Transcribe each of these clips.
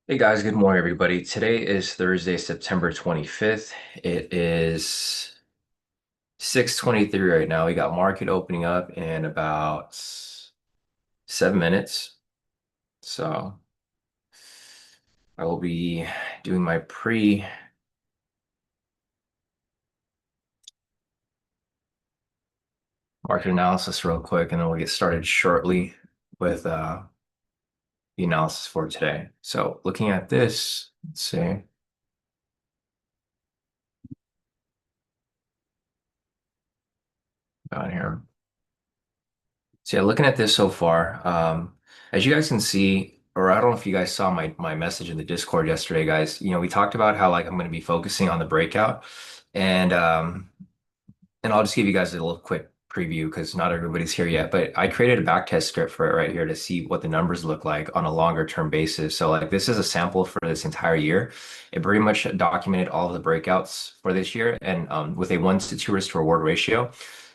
Hey guys, good morning everybody. Today is Thursday, September 25th. It is 6:23 right now. We got market opening up in about 7 minutes. So I will be doing my pre-market analysis real quick, and then we'll get started shortly with the analysis for today. So looking at this, let's see down here. So yeah, looking at this so far, as you guys can see, or I don't know if you guys saw my message in the Discord yesterday, guys. We talked about how like I'm going to be focusing on the breakout, and I'll just give you guys a little quick preview because not everybody's here yet. But I created a backtest script for it right here to see what the numbers look like on a longer term basis. So like this is a sample for this entire year. It pretty much documented all of the breakouts for this year, and with a 1 to 2 risk to reward ratio,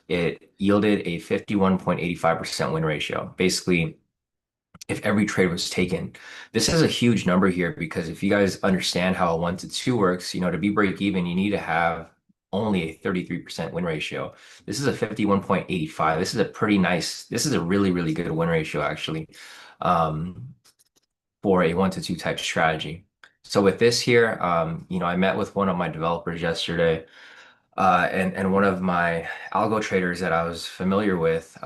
it yielded a 51.85% win ratio. Basically, if every trade was taken, this is a huge number here because if you guys understand how a 1 to 2 works, to be break even, you need to have only a 33% win ratio. This is a 51.85. This is a really, really good win ratio actually, um, for a 1 to 2 type strategy. So with this here, I met with one of my developers yesterday, and one of my algo traders that I was familiar with.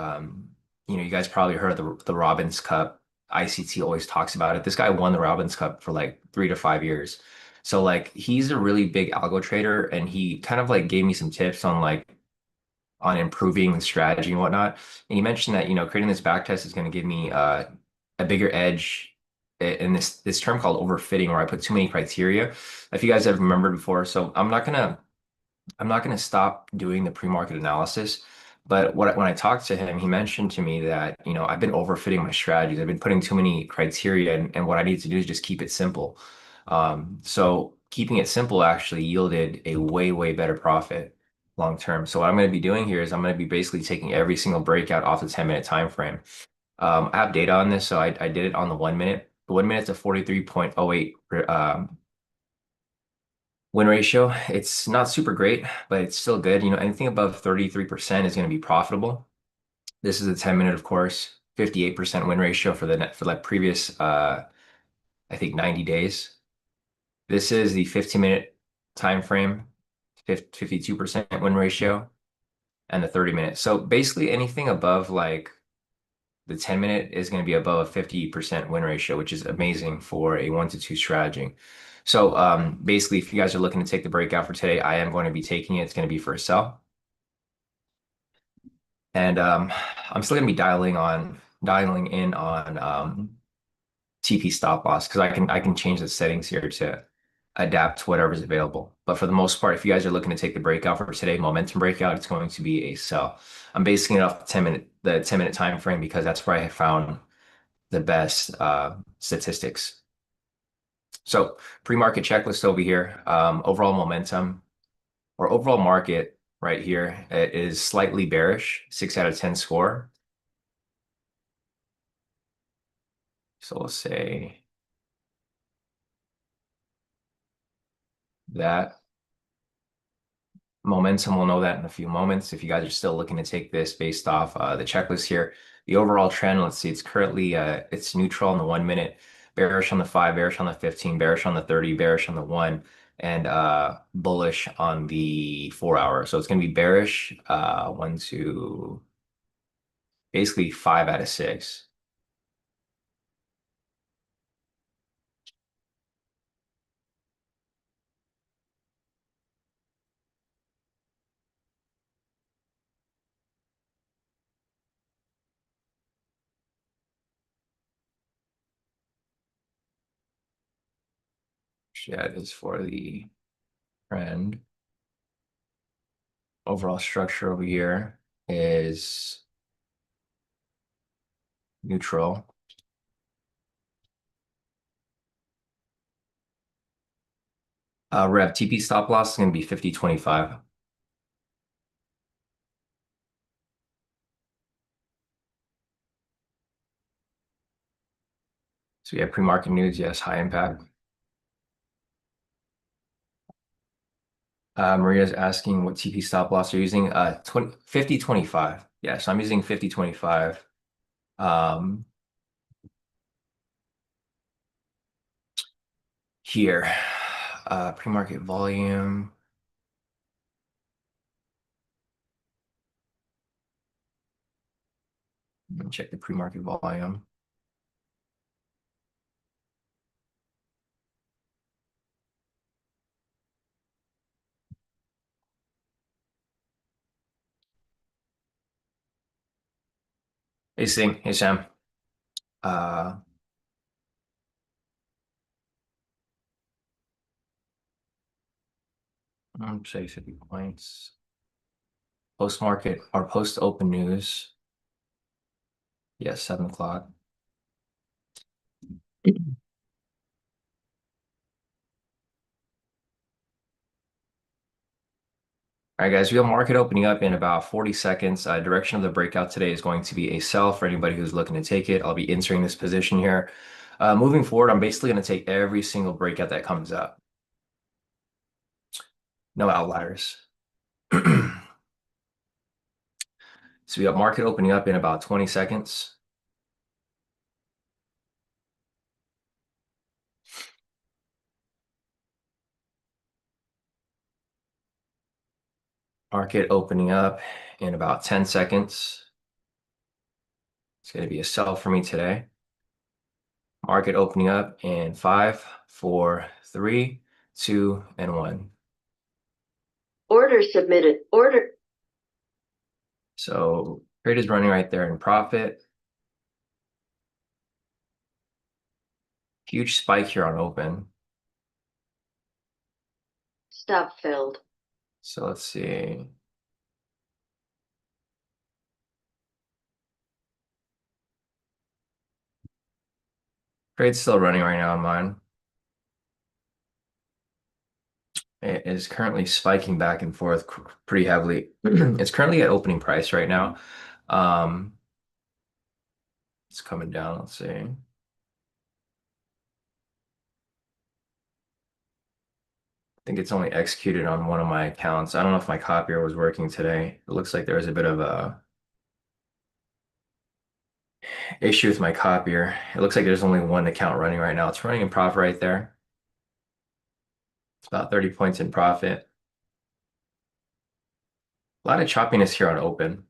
You guys probably heard of the Robbins Cup. ICT always talks about it. This guy won the Robbins Cup for like 3 to 5 years. So like he's a really big algo trader, and he kind of like gave me some tips on improving the strategy and whatnot. And he mentioned that creating this back test is going to give me a bigger edge in this term called overfitting, where I put too many criteria. If you guys have remembered before, so I'm not gonna stop doing the pre-market analysis. But when I talked to him, he mentioned to me that, I've been overfitting my strategies. I've been putting too many criteria, and what I need to do is just keep it simple. So keeping it simple actually yielded a way, way better profit long term. So what I'm going to be doing here is I'm going to be basically taking every single breakout off the 10-minute time frame. I have data on this, so I did it on the 1 minute. The 1 minute's a 43.08 win ratio. It's not super great, but it's still good. Anything above 33% is going to be profitable. This is a 10-minute, of course, 58% win ratio for the net for like previous I think 90 days. This is the 15-minute time frame, 52% win ratio, and the 30-minute. So basically anything above like the 10-minute is going to be above a 50% win ratio, which is amazing for a 1 to 2 strategy. So basically, if you guys are looking to take the breakout for today, I am going to be taking it. It's going to be for a sell. And I'm still going to be dialing in on TP stop loss because I can change the settings here to adapt to whatever's available. But for the most part, if you guys are looking to take the breakout for today, momentum breakout, it's going to be a sell. I'm basing it off the 10-minute time frame because that's where I have found the best statistics. So pre-market checklist over here, overall momentum or overall market right here, it is slightly bearish, 6 out of 10 score. So we'll say that momentum, we'll know that in a few moments. If you guys are still looking to take this based off the checklist here, the overall trend, let's see, it's currently it's neutral on the 1 minute, bearish on the 5, bearish on the 15, bearish on the 30, bearish on the 1, and bullish on the 4 hour. So it's going to be bearish one, two, basically 5 out of 6. That is for the trend. Overall structure over here is neutral. Rev TP stop loss is going to be 50.25. So we have pre-market news, yes, high impact. Maria's asking what TP stop loss you're using. 20, 50.25. Yeah, so I'm using 50.25. Um, here, pre-market volume. Let me check the pre-market volume. Hey, Sing. Hey, Sam. Uh, say 50 points. Post-market or post-open news. Yes, 7 o'clock. All right, guys, we have market opening up in about 40 seconds. Direction of the breakout today is going to be a sell for anybody who's looking to take it. I'll be entering this position here. Moving forward, I'm basically going to take every single breakout that comes up. No outliers. So we got market opening up in about 20 seconds. Market opening up in about 10 seconds. It's going to be a sell for me today. Market opening up in 5, 4, 3, 2, and 1. Order submitted. Order. So trade is running right there in profit. Huge spike here on open. Stop filled. So let's see. Trade's still running right now on mine. It is currently spiking back and forth pretty heavily. It's currently at opening price right now. Um, it's coming down. Let's see. I think it's only executed on one of my accounts. I don't know if my copier was working today. It looks like there was a bit of a issue with my copier. It looks like there's only one account running right now. It's running in profit right there. It's about 30 points in profit. A lot of choppiness here on open.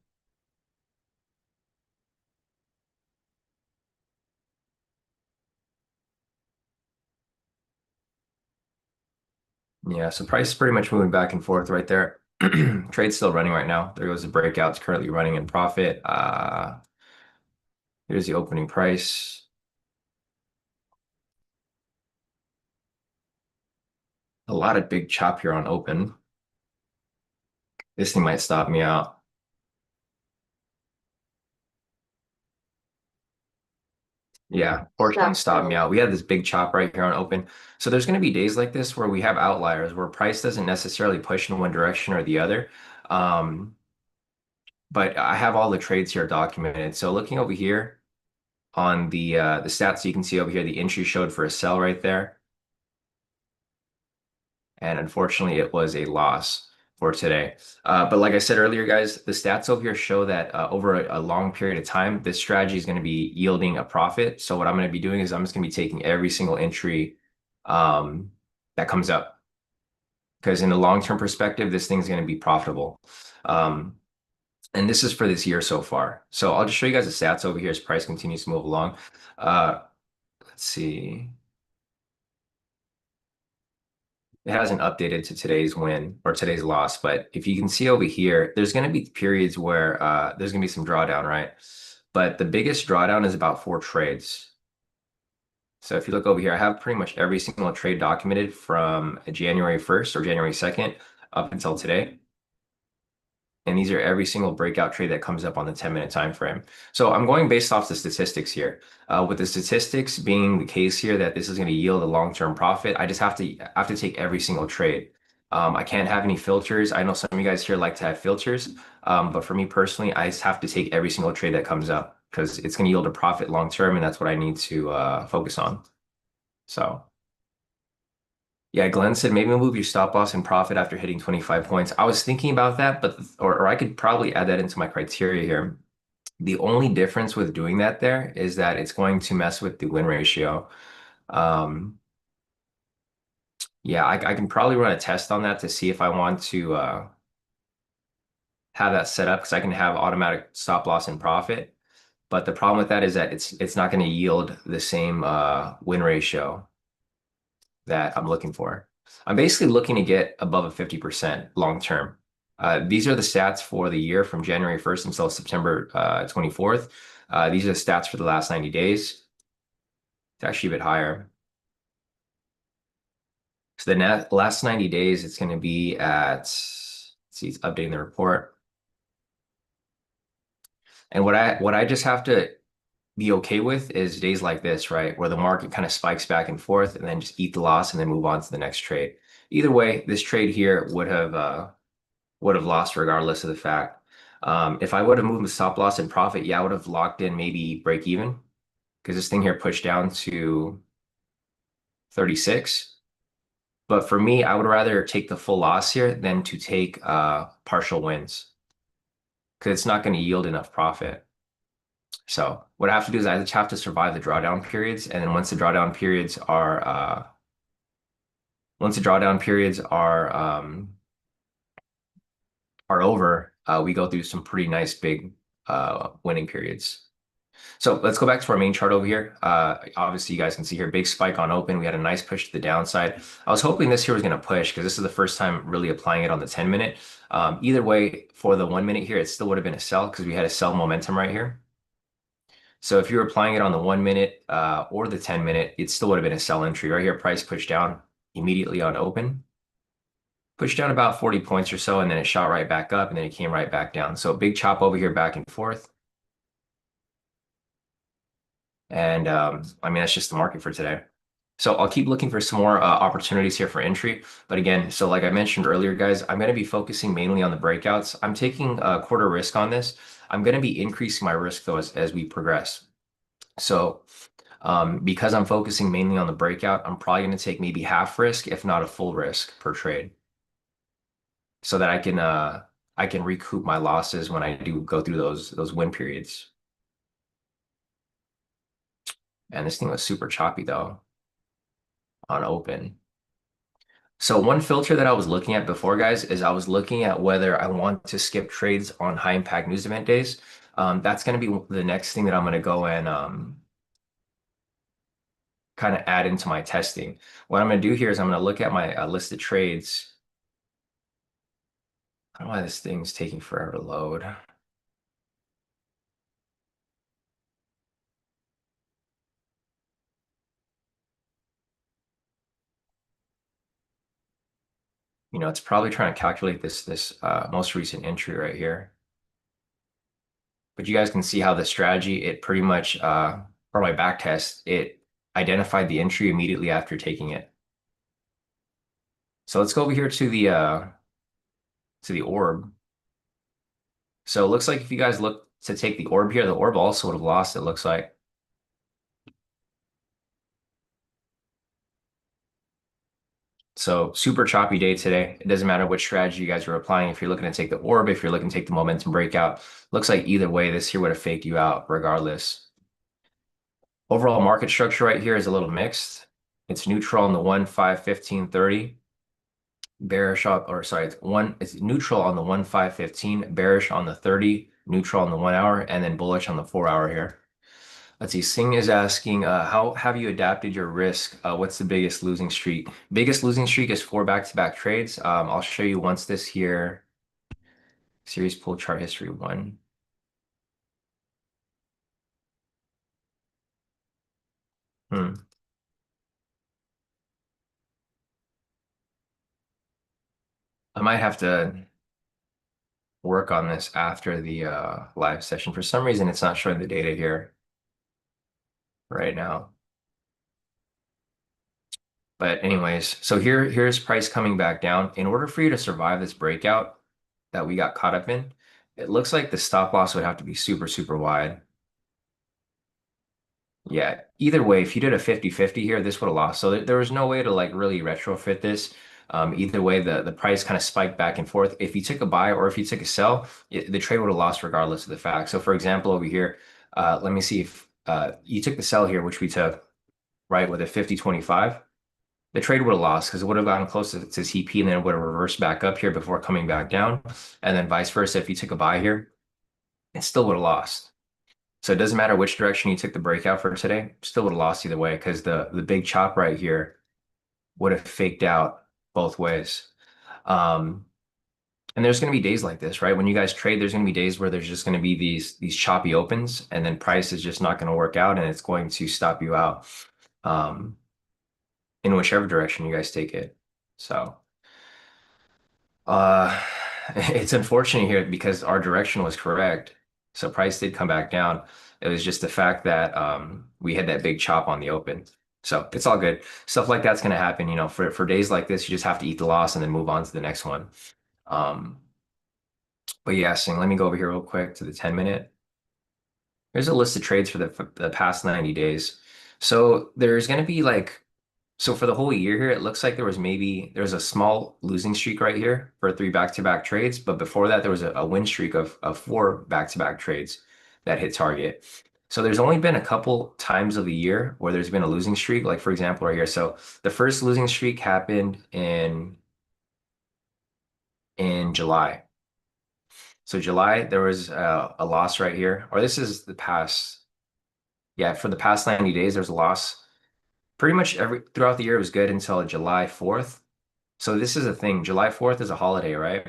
Yeah, so price is pretty much moving back and forth right there. Trade's still running right now. There goes the breakout. It's currently running in profit. Here's the opening price. A lot of big chop here on open. This thing might stop me out. Yeah, fortunately stopped me out. We had this big chop right here on open. So there's going to be days like this where we have outliers where price doesn't necessarily push in one direction or the other. Um, but I have all the trades here documented. So looking over here on the stats, you can see over here the entry showed for a sell right there. And unfortunately, it was a loss for today. But like I said earlier, guys, the stats over here show that over a long period of time, this strategy is going to be yielding a profit. So what I'm going to be doing is I'm just going to be taking every single entry um, that comes up. Because in the long-term perspective, this thing's going to be profitable. Um, and this is for this year so far. So I'll just show you guys the stats over here as price continues to move along. Uh, let's see. It hasn't updated to today's win or today's loss, but if you can see over here, there's going to be periods where there's going to be some drawdown, right? But the biggest drawdown is about 4 trades. So if you look over here, I have pretty much every single trade documented from January 1st or January 2nd up until today. And these are every single breakout trade that comes up on the 10-minute time frame. So I'm going based off the statistics here. With the statistics being the case here that this is going to yield a long-term profit, I just have to take every single trade. I can't have any filters. I know some of you guys here like to have filters, but for me personally, I just have to take every single trade that comes up because it's going to yield a profit long term, and that's what I need to focus on. So Yeah, Glenn said maybe move your stop loss and profit after hitting 25 points. I was thinking about that, but or I could probably add that into my criteria here. The only difference with doing that there is that it's going to mess with the win ratio. Um, yeah, I can probably run a test on that to see if I want to have that set up because I can have automatic stop loss and profit. But the problem with that is that it's not going to yield the same win ratio that I'm looking for. I'm basically looking to get above a 50% long term. These are the stats for the year from January 1st until September 24th. These are the stats for the last 90 days. It's actually a bit higher. So the last 90 days, it's going to be at, let's see, it's updating the report. And what I just have to be okay with is days like this, right? Where the market kind of spikes back and forth and then just eat the loss and then move on to the next trade. Either way, this trade here would have lost regardless of the fact. If I would have moved the stop loss and profit, yeah, I would have locked in maybe break even because this thing here pushed down to 36. But for me, I would rather take the full loss here than to take partial wins because it's not going to yield enough profit. So what I have to do is I just have to survive the drawdown periods, and then once the drawdown periods are over, we go through some pretty nice big winning periods. So let's go back to our main chart over here. Obviously, you guys can see here, big spike on open. We had a nice push to the downside. I was hoping this here was going to push because this is the first time really applying it on the 10 minute. Either way, for the 1 minute here, it still would have been a sell because we had a sell momentum right here. So if you were applying it on the 1 minute or the 10 minute, it still would have been a sell entry. Right here, price pushed down immediately on open. Pushed down about 40 points or so, and then it shot right back up, and then it came right back down. So big chop over here back and forth. And I mean, that's just the market for today. So I'll keep looking for some more opportunities here for entry. But again, so like I mentioned earlier, guys, I'm going to be focusing mainly on the breakouts. I'm taking a quarter risk on this. I'm going to be increasing my risk though as we progress. So because I'm focusing mainly on the breakout, I'm probably going to take maybe half risk, if not a full risk per trade, so that I can recoup my losses when I do go through those win periods. And this thing was super choppy though on open. So one filter that I was looking at before, guys, is I was looking at whether I want to skip trades on high impact news event days. That's going to be the next thing that I'm going to go and kind of add into my testing. What I'm going to do here is I'm going to look at my list of trades. I don't know why this thing's taking forever to load. It's probably trying to calculate this most recent entry right here. But you guys can see how the strategy, it pretty much, for my back test, it identified the entry immediately after taking it. So let's go over here to the orb. So it looks like if you guys look to take the orb here, the orb also would have lost, it looks like. So super choppy day today. It doesn't matter which strategy you guys are applying. If you're looking to take the orb, if you're looking to take the momentum breakout, looks like either way, this here would have faked you out regardless. Overall market structure right here is a little mixed. It's neutral on the 1, 5, 15, 30. Bearish up, or sorry, it's neutral on the 1, 5, 15, bearish on the 30, neutral on the 1 hour, and then bullish on the 4 hour here. Let's see. Singh is asking, how have you adapted your risk? What's the biggest losing streak? Biggest losing streak is 4 back-to-back trades. I'll show you once this here series pull chart history one. Hmm. I might have to work on this after the live session. For some reason, it's not showing the data here right now. But anyways, so here's price coming back down. In order for you to survive this breakout that we got caught up in, it looks like the stop loss would have to be super, super wide. Yeah, either way, if you did a 50-50 here, this would have lost. So there was no way to like really retrofit this. Either way, the price kind of spiked back and forth. If you took a buy or if you took a sell, the trade would have lost regardless of the fact. So for example, over here, let me see if you took the sell here, which we took, right, with a 50-25, the trade would have lost because it would have gotten close to TP and then it would have reversed back up here before coming back down. And then vice versa, if you took a buy here, it still would have lost. So it doesn't matter which direction you took the breakout for today, still would have lost either way because the big chop right here would have faked out both ways. Um, and there's going to be days like this, right? When you guys trade, there's going to be days where there's just going to be these choppy opens, and then price is just not going to work out, and it's going to stop you out um, in whichever direction you guys take it. So uh, it's unfortunate here because our direction was correct. So price did come back down. It was just the fact that we had that big chop on the open. So it's all good. Stuff like that's going to happen. You know, for days like this, you just have to eat the loss and then move on to the next one. Um, but yeah, Sing, let me go over here real quick to the 10-minute. Here's a list of trades for the past 90 days. So there's going to be like, so for the whole year here, it looks like there's a small losing streak right here for three back-to-back trades. But before that, there was a win streak of four back-to-back trades that hit target. So there's only been a couple times of the year where there's been a losing streak. Like for example, right here. So the first losing streak happened in July. So July, there was a loss right here. Or this is the past, yeah, for the past 90 days, there's a loss. Pretty much every throughout the year it was good until July 4th. So this is a thing. July 4th is a holiday, right?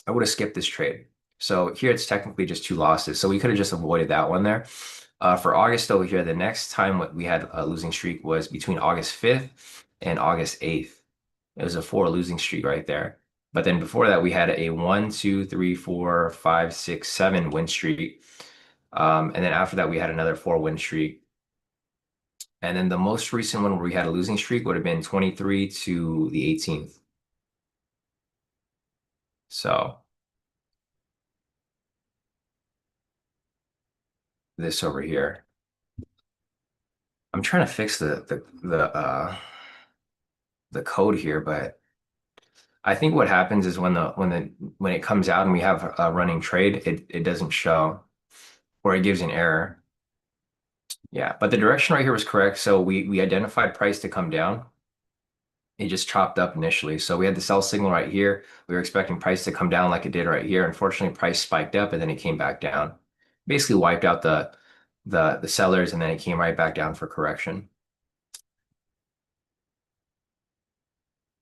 I would have skipped this trade. So here it's technically just two losses. So we could have just avoided that one there. For August over here, the next time what we had a losing streak was between August 5th and August 8th. It was a four losing streak right there. But then before that, we had a one, two, three, four, five, six, seven win streak. And then after that, we had another four win streak. And then the most recent one where we had a losing streak would have been 23 to the 18th. So this over here. I'm trying to fix the code here, but I think what happens is when it comes out and we have a running trade, it doesn't show or it gives an error. Yeah, but the direction right here was correct. So we identified price to come down. It just chopped up initially. So we had the sell signal right here. We were expecting price to come down like it did right here. Unfortunately, price spiked up and then it came back down. Basically wiped out the sellers and then it came right back down for correction.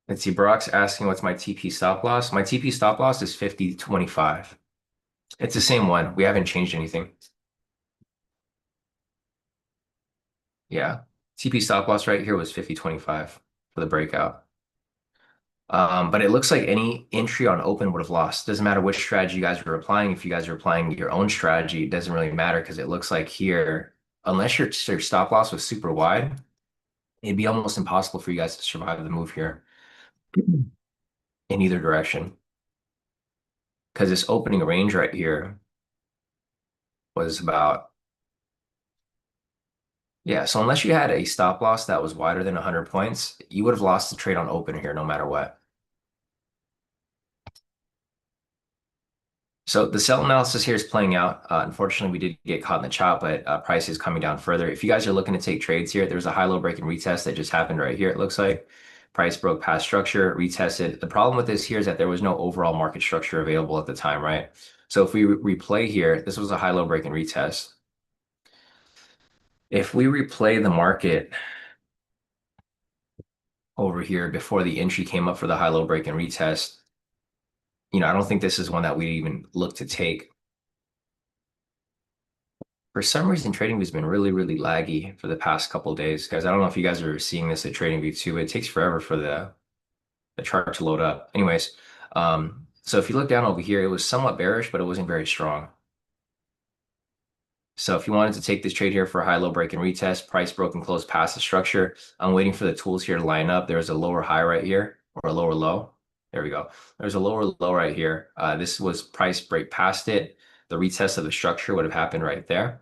Let's see, Brock's asking what's my TP stop loss. My TP stop loss is 50.25. It's the same one. We haven't changed anything. Yeah. TP stop loss right here was 50.25 for the breakout. But it looks like any entry on open would have lost. Doesn't matter which strategy you guys were applying. If you guys are applying your own strategy, it doesn't really matter because it looks like here, unless your stop loss was super wide, it'd be almost impossible for you guys to survive the move here in either direction. Because this opening range right here was about, yeah. So unless you had a stop loss that was wider than 100 points, you would have lost the trade on open here no matter what. So the sell analysis here is playing out. Unfortunately, we did get caught in the chop, but price is coming down further. If you guys are looking to take trades here, there's a high-low break and retest that just happened right here, it looks like. Price broke past structure, retested. The problem with this here is that there was no overall market structure available at the time, right? So if we replay here, this was a high-low break and retest. If we replay the market over here before the entry came up for the high-low break and retest, I don't think this is one that we even look to take. For some reason, TradingView has been really, really laggy for the past couple of days, guys. I don't know if you guys are seeing this at TradingView too. It takes forever for the chart to load up. Anyways, so if you look down over here, it was somewhat bearish, but it wasn't very strong. So if you wanted to take this trade here for a high-low break and retest, price broke and closed past the structure. I'm waiting for the tools here to line up. There's a lower high right here or a lower low. There we go. There's a lower low right here. This was price break past it. The retest of the structure would have happened right there.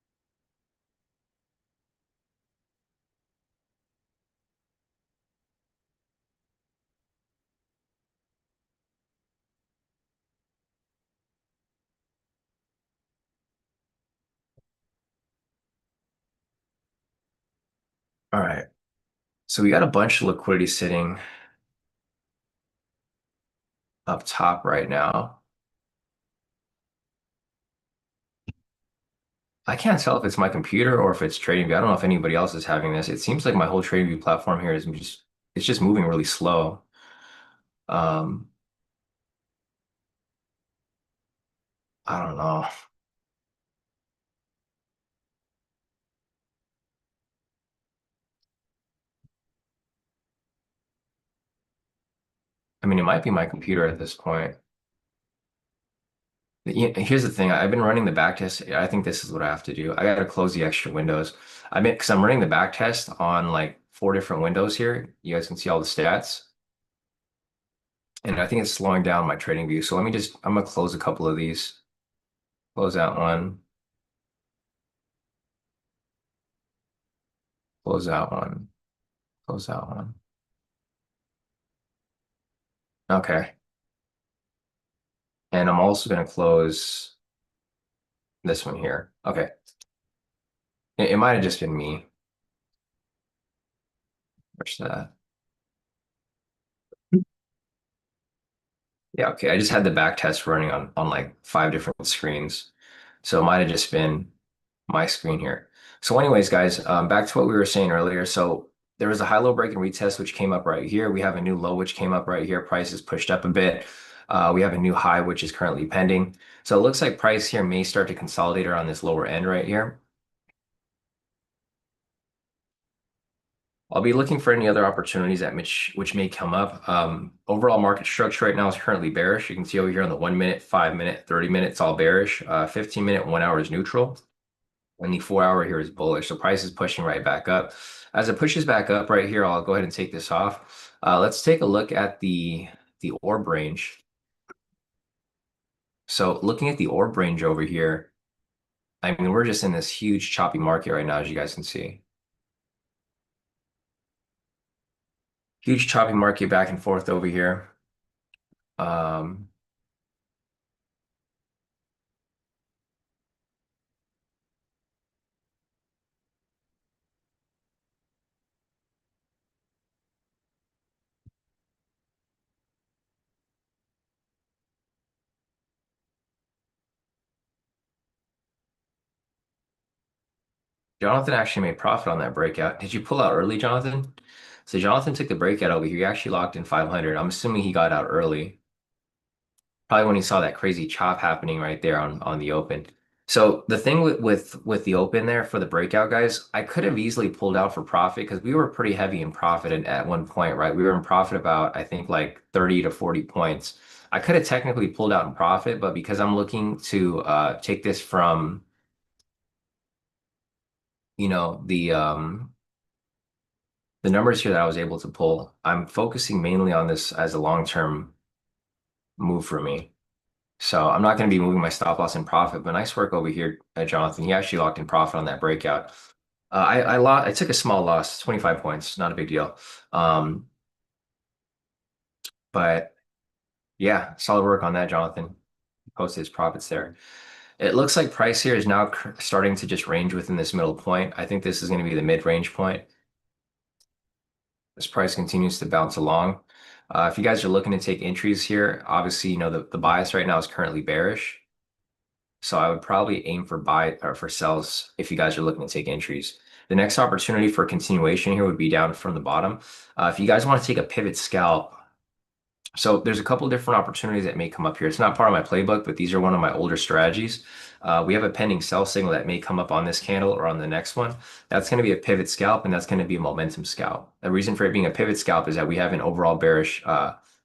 All right. So we got a bunch of liquidity sitting up top right now. I can't tell if it's my computer or if it's TradingView. I don't know if anybody else is having this. It seems like my whole TradingView platform here is just it's just moving really slow. Um, I don't know. I mean, it might be my computer at this point. Here's the thing. I've been running the back test. I think this is what I have to do. I got to close the extra windows. I mean, because I'm running the back test on like four different windows here. You guys can see all the stats. And I think it's slowing down my trading view. So I'm gonna close a couple of these. Close that one, close that one, close that one. Okay. And I'm also gonna close this one here. Okay. It might have just been me. Where's that? Yeah, okay. I just had the back test running on like five different screens. So it might have just been my screen here. So anyways, guys, back to what we were saying earlier. So there was a high-low break and retest, which came up right here. We have a new low, which came up right here. Price is pushed up a bit. We have a new high, which is currently pending. So it looks like price here may start to consolidate around this lower end right here. I'll be looking for any other opportunities that which may come up. Overall market structure right now is currently bearish. You can see over here on the 1 minute, 5 minute, 30 minute, it's all bearish. 15 minute, 1 hour is neutral. And the 4 hour here is bullish. So price is pushing right back up. As it pushes back up right here, I'll go ahead and take this off. Let's take a look at the orb range. So looking at the orb range over here, I mean, we're just in this huge choppy market right now, as you guys can see. Huge choppy market back and forth over here. Um, Jonathan actually made profit on that breakout. Did you pull out early, Jonathan? So Jonathan took the breakout over here. He actually locked in 500. I'm assuming he got out early. Probably when he saw that crazy chop happening right there on the open. So the thing with the open there for the breakout, guys, I could have easily pulled out for profit because we were pretty heavy in profit at one point, right? We were in profit about, I think, like 30 to 40 points. I could have technically pulled out in profit, but because I'm looking to take this from, you know, the numbers here that I was able to pull, I'm focusing mainly on this as a long-term move for me. So I'm not going to be moving my stop loss in profit, but nice work over here, Jonathan. He actually locked in profit on that breakout. I took a small loss, 25 points, not a big deal. Um, but yeah, solid work on that, Jonathan. Posted his profits there. It looks like price here is now starting to just range within this middle point. I think this is going to be the mid-range point. This price continues to bounce along. If you guys are looking to take entries here, obviously, you know, the bias right now is currently bearish. So I would probably aim for buy or for sells if you guys are looking to take entries. The next opportunity for continuation here would be down from the bottom. If you guys want to take a pivot scalp, so there's a couple different opportunities that may come up here. It's not part of my playbook, but these are one of my older strategies. We have a pending sell signal that may come up on this candle or on the next one. That's going to be a pivot scalp, and that's going to be a momentum scalp. The reason for it being a pivot scalp is that we have an overall bearish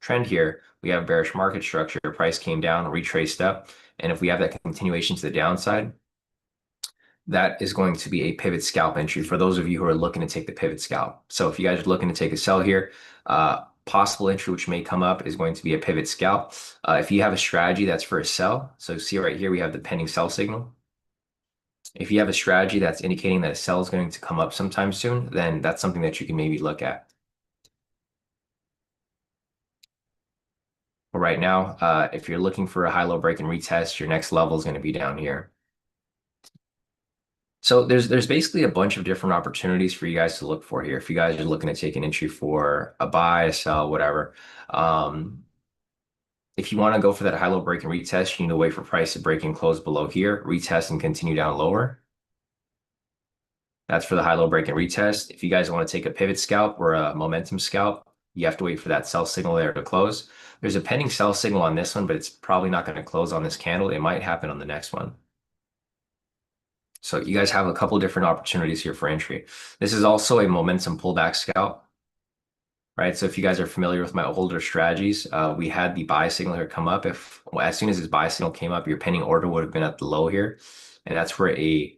trend here. We have bearish market structure. Price came down, retraced up. And if we have that continuation to the downside, that is going to be a pivot scalp entry for those of you who are looking to take the pivot scalp. So if you guys are looking to take a sell here, possible entry which may come up is going to be a pivot scalp. If you have a strategy that's for a sell, so see right here, we have the pending sell signal. If you have a strategy that's indicating that a sell is going to come up sometime soon, then that's something that you can maybe look at. But right now, if you're looking for a high-low break and retest, your next level is going to be down here. So there's basically a bunch of different opportunities for you guys to look for here. If you guys are looking to take an entry for a buy, a sell, whatever. Um, if you want to go for that high-low break and retest, you need to wait for price to break and close below here, retest and continue down lower. That's for the high-low break and retest. If you guys want to take a pivot scalp or a momentum scalp, you have to wait for that sell signal there to close. There's a pending sell signal on this one, but it's probably not going to close on this candle. It might happen on the next one. So you guys have a couple different opportunities here for entry. This is also a momentum pullback scalp, right? So if you guys are familiar with my older strategies, we had the buy signal here come up. If well, as soon as this buy signal came up, your pending order would have been at the low here, and that's where a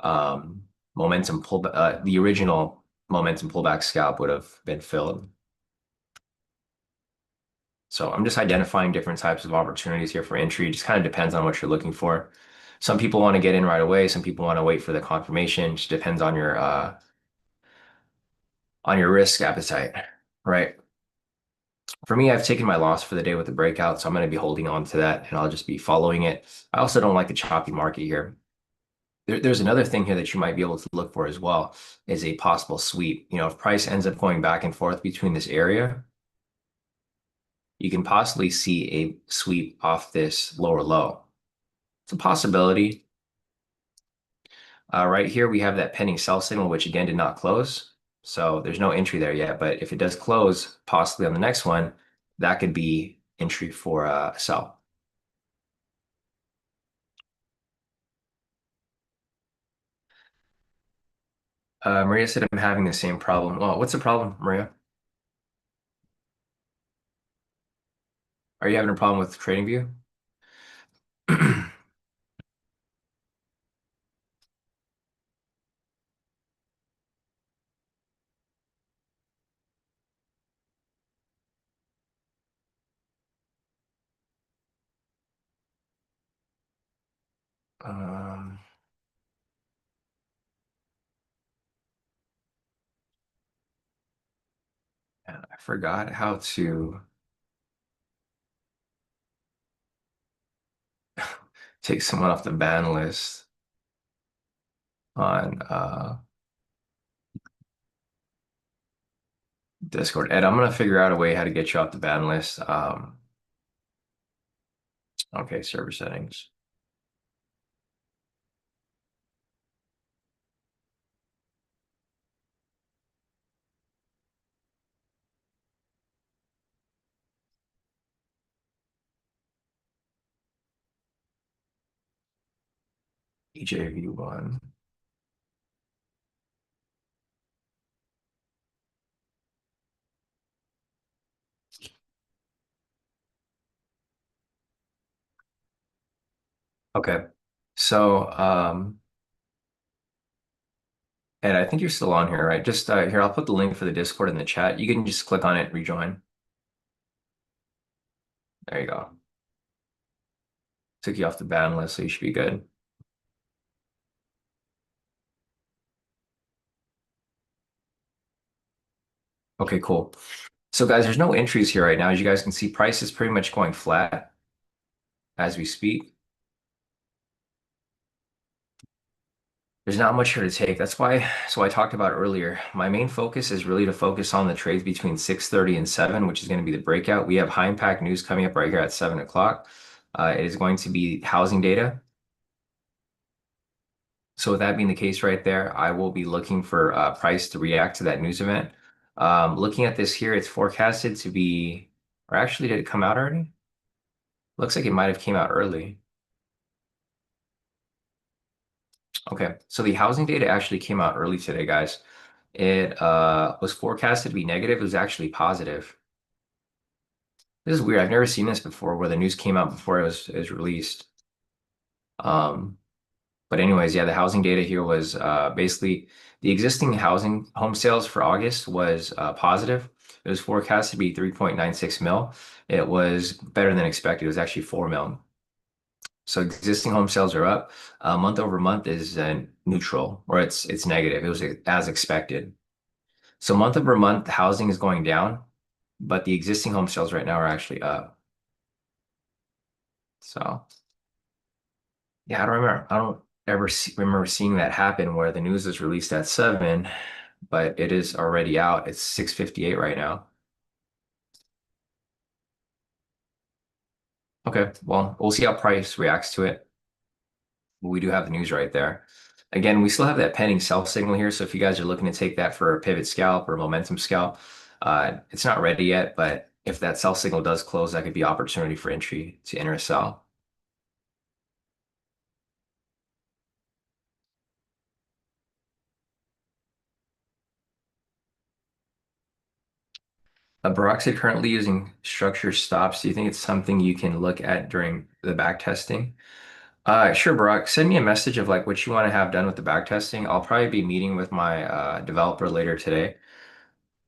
momentum pullback, the original momentum pullback scalp would have been filled. So I'm just identifying different types of opportunities here for entry. It just kind of depends on what you're looking for. Some people want to get in right away. Some people want to wait for the confirmation. It just depends on your risk appetite, right? For me, I've taken my loss for the day with the breakout, so I'm going to be holding on to that and I'll just be following it. I also don't like the choppy market here. There's another thing here that you might be able to look for as well is a possible sweep. You know, if price ends up going back and forth between this area, you can possibly see a sweep off this lower low. It's a possibility. Right here, we have that pending sell signal, which again did not close. So there's no entry there yet. But if it does close, possibly on the next one, that could be entry for a sell. Maria said I'm having the same problem. Well, what's the problem, Maria? Are you having a problem with TradingView? Um, I forgot how to take someone off the ban list on Discord. Ed, I'm gonna figure out a way how to get you off the ban list. Okay, server settings. EJV1. Okay. So, Ed, I think you're still on here, right? Just here, I'll put the link for the Discord in the chat. You can just click on it, rejoin. There you go. Took you off the ban list, so you should be good. Okay, cool. So guys, there's no entries here right now. As you guys can see, price is pretty much going flat as we speak. There's not much here to take. That's why, so I talked about earlier, my main focus is really to focus on the trades between 6:30 and 7, which is going to be the breakout. We have high impact news coming up right here at 7 o'clock. It is going to be housing data. So with that being the case right there, I will be looking for price to react to that news event. Looking at this here, it's forecasted to be, or actually did it come out already? Looks like it might have came out early. Okay, so the housing data actually came out early today, guys. It was forecasted to be negative. It was actually positive. This is weird. I've never seen this before where the news came out before it was released. Um, but anyways, yeah, the housing data here was basically the existing housing home sales for August was positive. It was forecast to be 3.96 mil. It was better than expected. It was actually 4 mil. So existing home sales are up. Month over month is neutral, or it's negative. It was as expected. So month over month, housing is going down, but the existing home sales right now are actually up. So yeah, I don't remember. I don't. remember seeing that happen where the news is released at 7, but it is already out. It's 6:58 right now. Okay, well, we'll see how price reacts to it. We do have the news right there. Again, we still have that pending sell signal here. So if you guys are looking to take that for a pivot scalp or momentum scalp, it's not ready yet, but if that sell signal does close, that could be opportunity for entry to enter a sell. Baroxy currently using structure stops. Do you think it's something you can look at during the back testing? Sure, Barack. Send me a message of like what you want to have done with the back testing. I'll probably be meeting with my developer later today,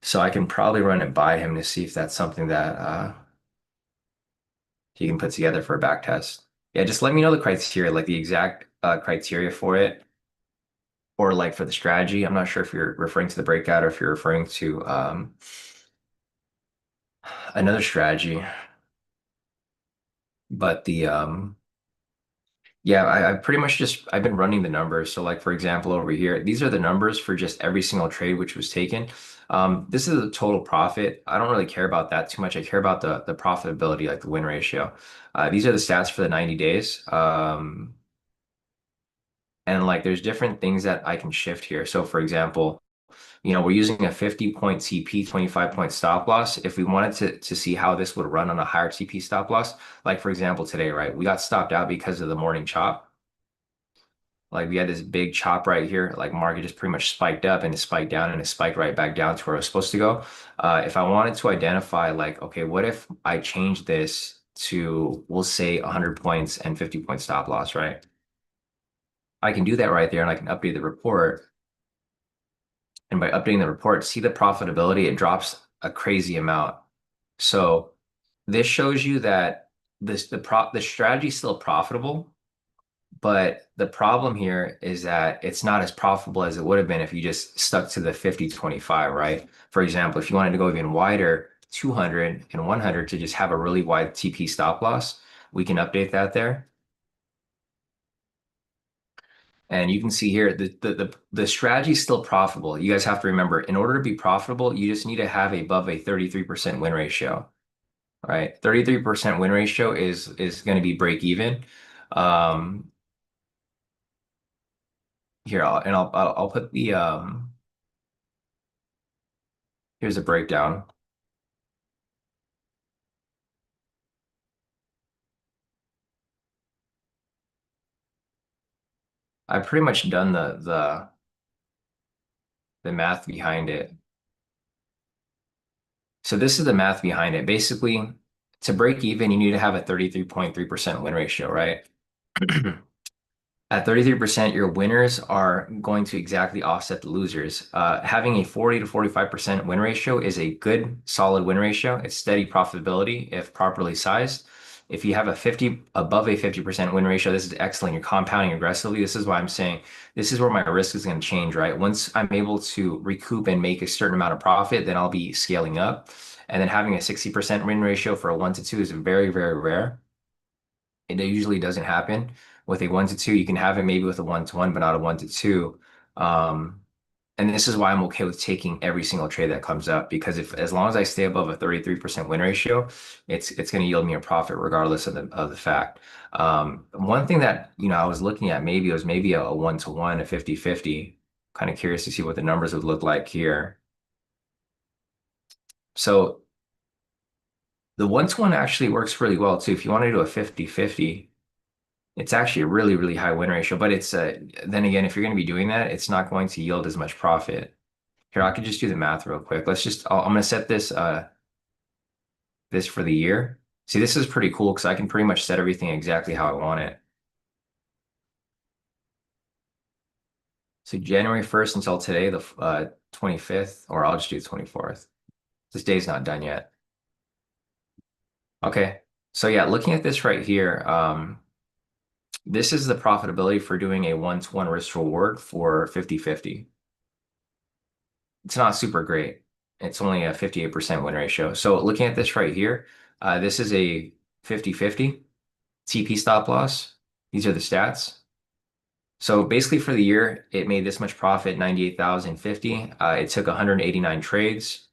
so I can probably run it by him to see if that's something that he can put together for a back test. Yeah, just let me know the criteria, like the exact criteria for it, or like for the strategy. I'm not sure if you're referring to the breakout or if you're referring to another strategy, but the yeah, I pretty much just I've been running the numbers. So like for example over here, these are the numbers for just every single trade which was taken. This is the total profit. I don't really care about that too much. I care about the profitability, like the win ratio. These are the stats for the 90 days. And like there's different things that I can shift here. So for example, we're using a 50-point TP, 25-point stop loss. If we wanted to see how this would run on a higher TP stop loss, like for example today, right? We got stopped out because of the morning chop. Like we had this big chop right here, like market just pretty much spiked up and it spiked down and it spiked right back down to where it was supposed to go. If I wanted to identify like, okay, what if I change this to, we'll say 100 points and 50-point stop loss, right? I can do that right there and I can update the report. And by updating the report, see the profitability, it drops a crazy amount. So this shows you that the strategy is still profitable. But the problem here is that it's not as profitable as it would have been if you just stuck to the 50-25, right? For example, if you wanted to go even wider, 200 and 100 to just have a really wide TP stop loss, we can update that there. And you can see here the strategy is still profitable. You guys have to remember, in order to be profitable, you just need to have above a 33% win ratio, right? 33% win ratio is going to be break even. Um, Here, I'll put the here's a breakdown. I've pretty much done the math behind it. So this is the math behind it. Basically, to break even, you need to have a 33.3% win ratio, right? At 33%, your winners are going to exactly offset the losers. Having a 40 to 45% win ratio is a good, solid win ratio. It's steady profitability if properly sized. If you have above a 50% win ratio, this is excellent. You're compounding aggressively. This is why I'm saying this is where my risk is going to change, right? Once I'm able to recoup and make a certain amount of profit, then I'll be scaling up. And then having a 60% win ratio for a 1 to 2 is very, very rare. It usually doesn't happen with a 1 to 2. You can have it maybe with a 1 to 1, but not a 1 to 2. Um, and this is why I'm okay with taking every single trade that comes up because if as long as I stay above a 33% win ratio, it's going to yield me a profit regardless of the fact. One thing that I was looking at maybe was maybe a 1 to 1, a 50-50. Kind of curious to see what the numbers would look like here. So the 1 to 1 actually works really well too. If you want to do a 50-50. It's actually a really, really high win ratio, but it's then again, if you're going to be doing that, it's not going to yield as much profit. Here, I could just do the math real quick. I'm going to set this for the year. See, this is pretty cool because I can pretty much set everything exactly how I want it. So January 1st until today, the 25th, or I'll just do the 24th. This day's not done yet. Okay. So yeah, looking at this right here, this is the profitability for doing a 1 to 1 risk reward for 50-50. It's not super great. It's only a 58% win ratio. So looking at this right here, this is a 50-50 TP stop loss. These are the stats. So basically for the year, it made this much profit, 98,050. It took 189 trades.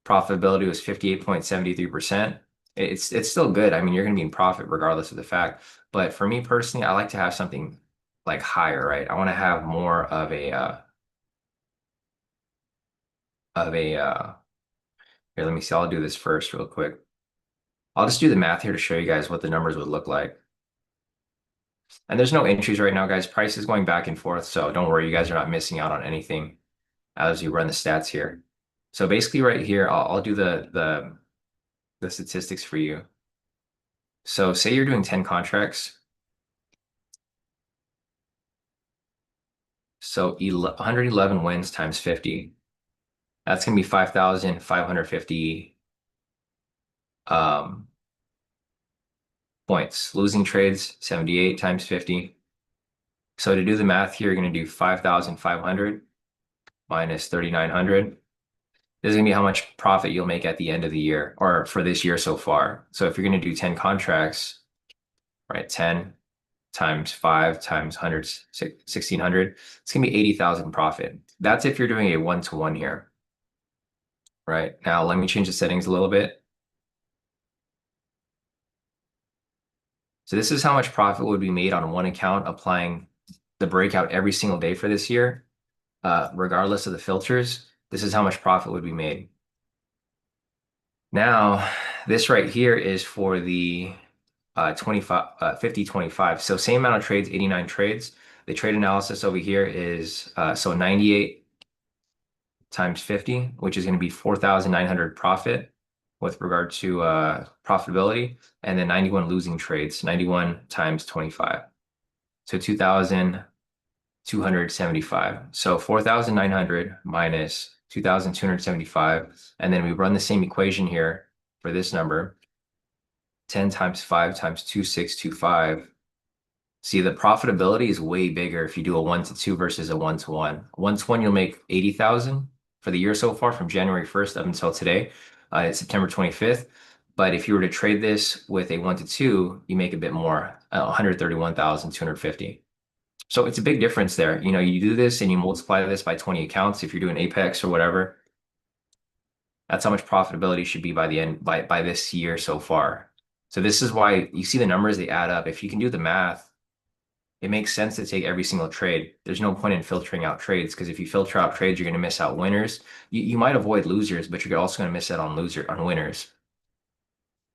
Profitability was 58.73%. It's still good. I mean, you're going to be in profit regardless of the fact. But for me personally, I like to have something like higher, right? I want to have more of a here, let me see. I'll do this first real quick. I'll just do the math here to show you guys what the numbers would look like. And there's no entries right now, guys. Price is going back and forth, so don't worry, you guys are not missing out on anything as you run the stats here. So basically right here, I'll do the statistics for you. So say you're doing 10 contracts. So 111 wins times 50. That's going to be 5,550 um, points. Losing trades, 78 times 50. So to do the math here, you're going to do 5,500 minus 3,900. This is going to be how much profit you'll make at the end of the year or for this year so far. So if you're going to do 10 contracts, right, 10 times 5 times 100, 1,600, it's going to be 80,000 profit. That's if you're doing a one-to-one here, right? Now, let me change the settings a little bit. So this is how much profit would be made on one account applying the breakout every single day for this year, regardless of the filters. This is how much profit would be made. Now, this right here is for the 25, 50, 25. So same amount of trades, 89 trades. The trade analysis over here is so 98 times 50, which is going to be 4,900 profit with regard to profitability, and then 91 losing trades, 91 times 25. So 2,275. So 4,900 minus 2,275. And then we run the same equation here for this number. 10 times 5 times 2,625. See, the profitability is way bigger if you do a 1-to-2 versus a 1-to-1. 1-to-1, you'll make 80,000 for the year so far from January 1st up until today. It's September 25th. But if you were to trade this with a 1-to-2, you make a bit more, 131,250. So it's a big difference there. You know, you do this and you multiply this by 20 accounts if you're doing Apex or whatever. That's how much profitability should be by the end by this year so far. So this is why you see the numbers, they add up. If you can do the math, it makes sense to take every single trade. There's no point in filtering out trades because if you filter out trades, you're going to miss out winners. You might avoid losers, but you're also going to miss out on winners.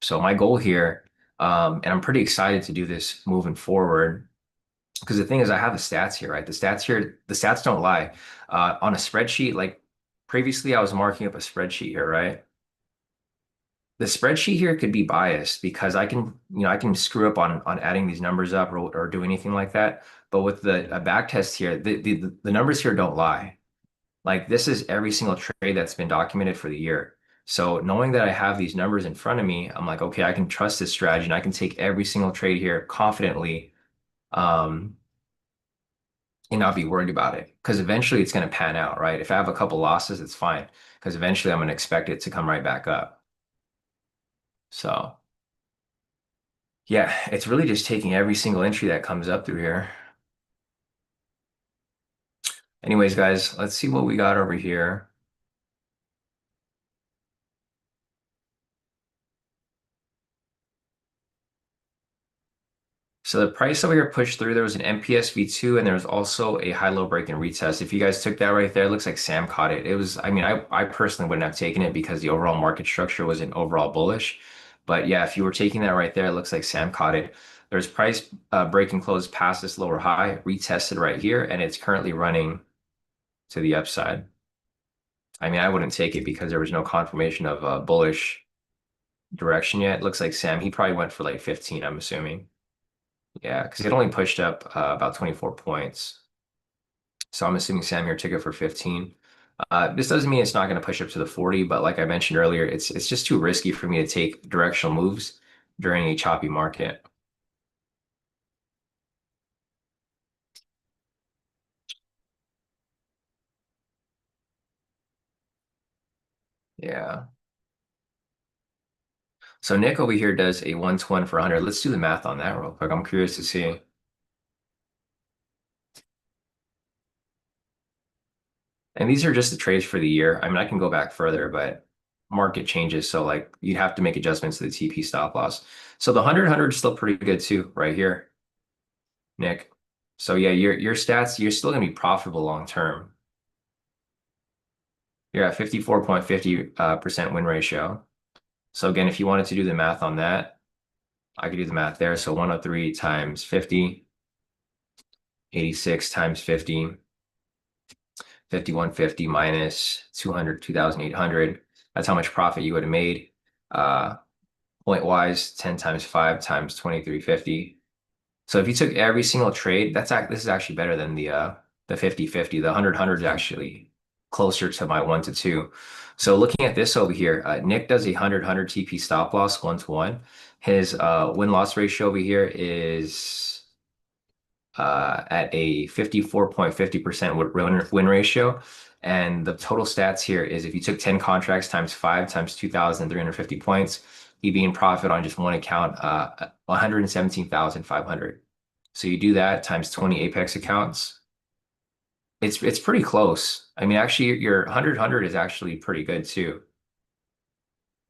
So my goal here, and I'm pretty excited to do this moving forward, because the thing is, I have the stats here, right? The stats here, the stats don't lie. On a spreadsheet, like previously, I was marking up a spreadsheet here, right? The spreadsheet here could be biased because I can screw up on adding these numbers up or do anything like that. But with the a back test here, the numbers here don't lie. Like this is every single trade that's been documented for the year. So knowing that I have these numbers in front of me, I'm like, okay, I can trust this strategy and I can take every single trade here confidently, um, and not be worried about it. Because eventually it's going to pan out, right? If I have a couple losses, it's fine. Because eventually I'm going to expect it to come right back up. So. Yeah, it's really just taking every single entry that comes up through here. Anyways, guys, let's see what we got over here. So the price over here pushed through. There was an MPS V2 and there was also a high-low break and retest. If you guys took that right there, it looks like Sam caught it. It was, I mean, I personally wouldn't have taken it because the overall market structure wasn't overall bullish. But yeah, if you were taking that right there, it looks like Sam caught it. There's price breaking close past this lower high, retested right here, and it's currently running to the upside. I mean, I wouldn't take it because there was no confirmation of bullish direction yet. It looks like Sam, he probably went for like 15, I'm assuming. Yeah, because it only pushed up about 24 points. So I'm assuming Sam here took it for 15. This doesn't mean it's not going to push up to the 40, but like I mentioned earlier, it's just too risky for me to take directional moves during a choppy market. Yeah. So Nick over here does a 1-to-1 for 100. Let's do the math on that real quick. I'm curious to see. And these are just the trades for the year. I mean, I can go back further, but market changes. So like you'd have to make adjustments to the TP stop loss. So the 100 is still pretty good too, right here, Nick. So yeah, your stats, you're still gonna be profitable long term. You're at 54.50 percent win ratio. So again, if you wanted to do the math on that, I could do the math there. So 103 times 50, 86 times 50, 5150 minus 200, 2,800. That's how much profit you would have made. Uh, Point wise, 10 times 5 times 2350. So if you took every single trade, this is actually better than the 50/50. The 100/100 is actually closer to my 1 to 2. So looking at this over here, Nick does a 100/100 TP stop loss 1 to 1. His win-loss ratio over here is at a 54.50% win ratio. And the total stats here is if you took 10 contracts times 5 times 2,350 points, you'd be in profit on just one account, 117,500. So you do that times 20 Apex accounts. It's pretty close. I mean, actually, your 100/100 is actually pretty good too.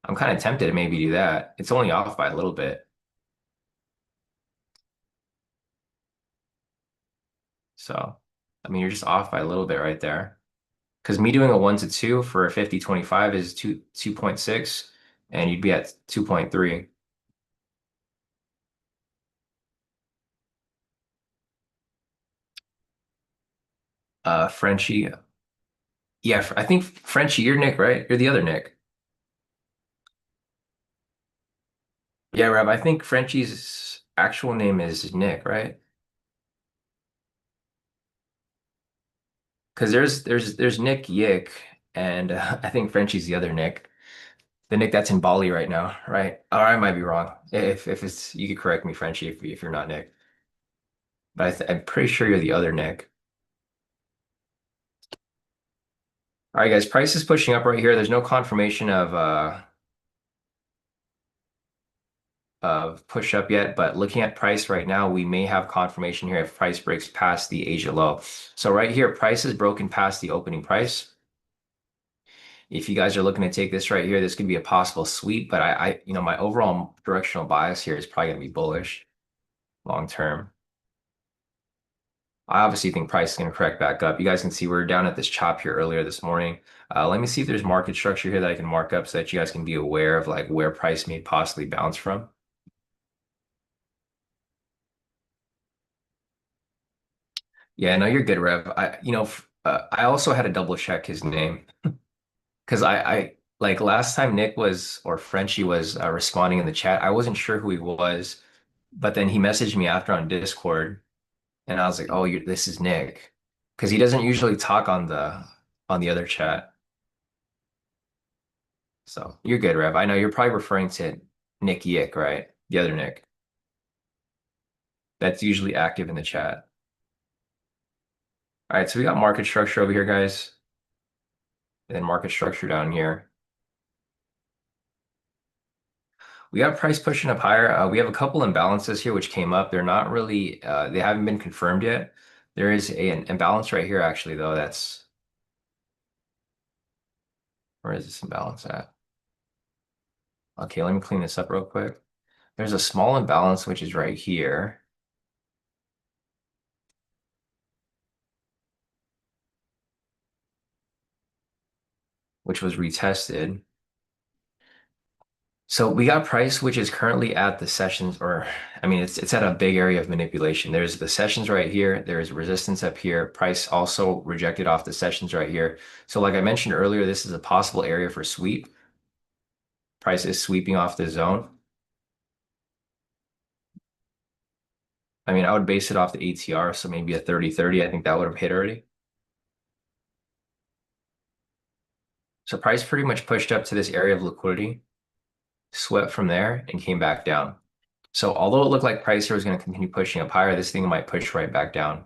I'm kind of tempted to maybe do that. It's only off by a little bit. So, I mean, you're just off by a little bit right there. Because me doing a 1 to 2 for a 50/25 is 2.6, and you'd be at 2.3. Frenchie. Yeah, I think Frenchie, you're Nick, right? You're the other Nick. Yeah, Rob, I think Frenchie's actual name is Nick, right? Because there's Nick Yick, and I think Frenchie's the other Nick. The Nick that's in Bali right now, right? Or I might be wrong. If it's you could correct me, Frenchie, if you're not Nick. But I'm pretty sure you're the other Nick. All right, guys, price is pushing up right here. There's no confirmation of push up yet, but looking at price right now, we may have confirmation here if price breaks past the Asia low. So right here, price is broken past the opening price. If you guys are looking to take this right here, this could be a possible sweep, but my overall directional bias here is probably going to be bullish long term. I obviously think price is going to correct back up. You guys can see we're down at this chop here earlier this morning. Let me see if there's market structure here that I can mark up so that you guys can be aware of like where price may possibly bounce from. Yeah, no, you're good, Rev. I also had to double check his name because I like last time Nick was or Frenchie was responding in the chat. I wasn't sure who he was, but then he messaged me after on Discord, and I was like, "Oh, this is Nick," because he doesn't usually talk on the other chat. So you're good, Rev. I know you're probably referring to Nick Yick, right? The other Nick that's usually active in the chat. All right, so we got market structure over here, guys, and then market structure down here. We got price pushing up higher. We have a couple imbalances here which came up. They're not really, they haven't been confirmed yet. There is an imbalance right here, actually, though. Where is this imbalance at? Okay, let me clean this up real quick. There's a small imbalance which is right here, which was retested. So we got price, which is currently at the sessions, or I mean, it's at a big area of manipulation. There's the sessions right here. There's resistance up here. Price also rejected off the sessions right here. So like I mentioned earlier, this is a possible area for sweep. Price is sweeping off the zone. I mean, I would base it off the ATR, so maybe a 30/30. I think that would have hit already. So price pretty much pushed up to this area of liquidity, swept from there, and came back down. So although it looked like price here was going to continue pushing up higher, this thing might push right back down.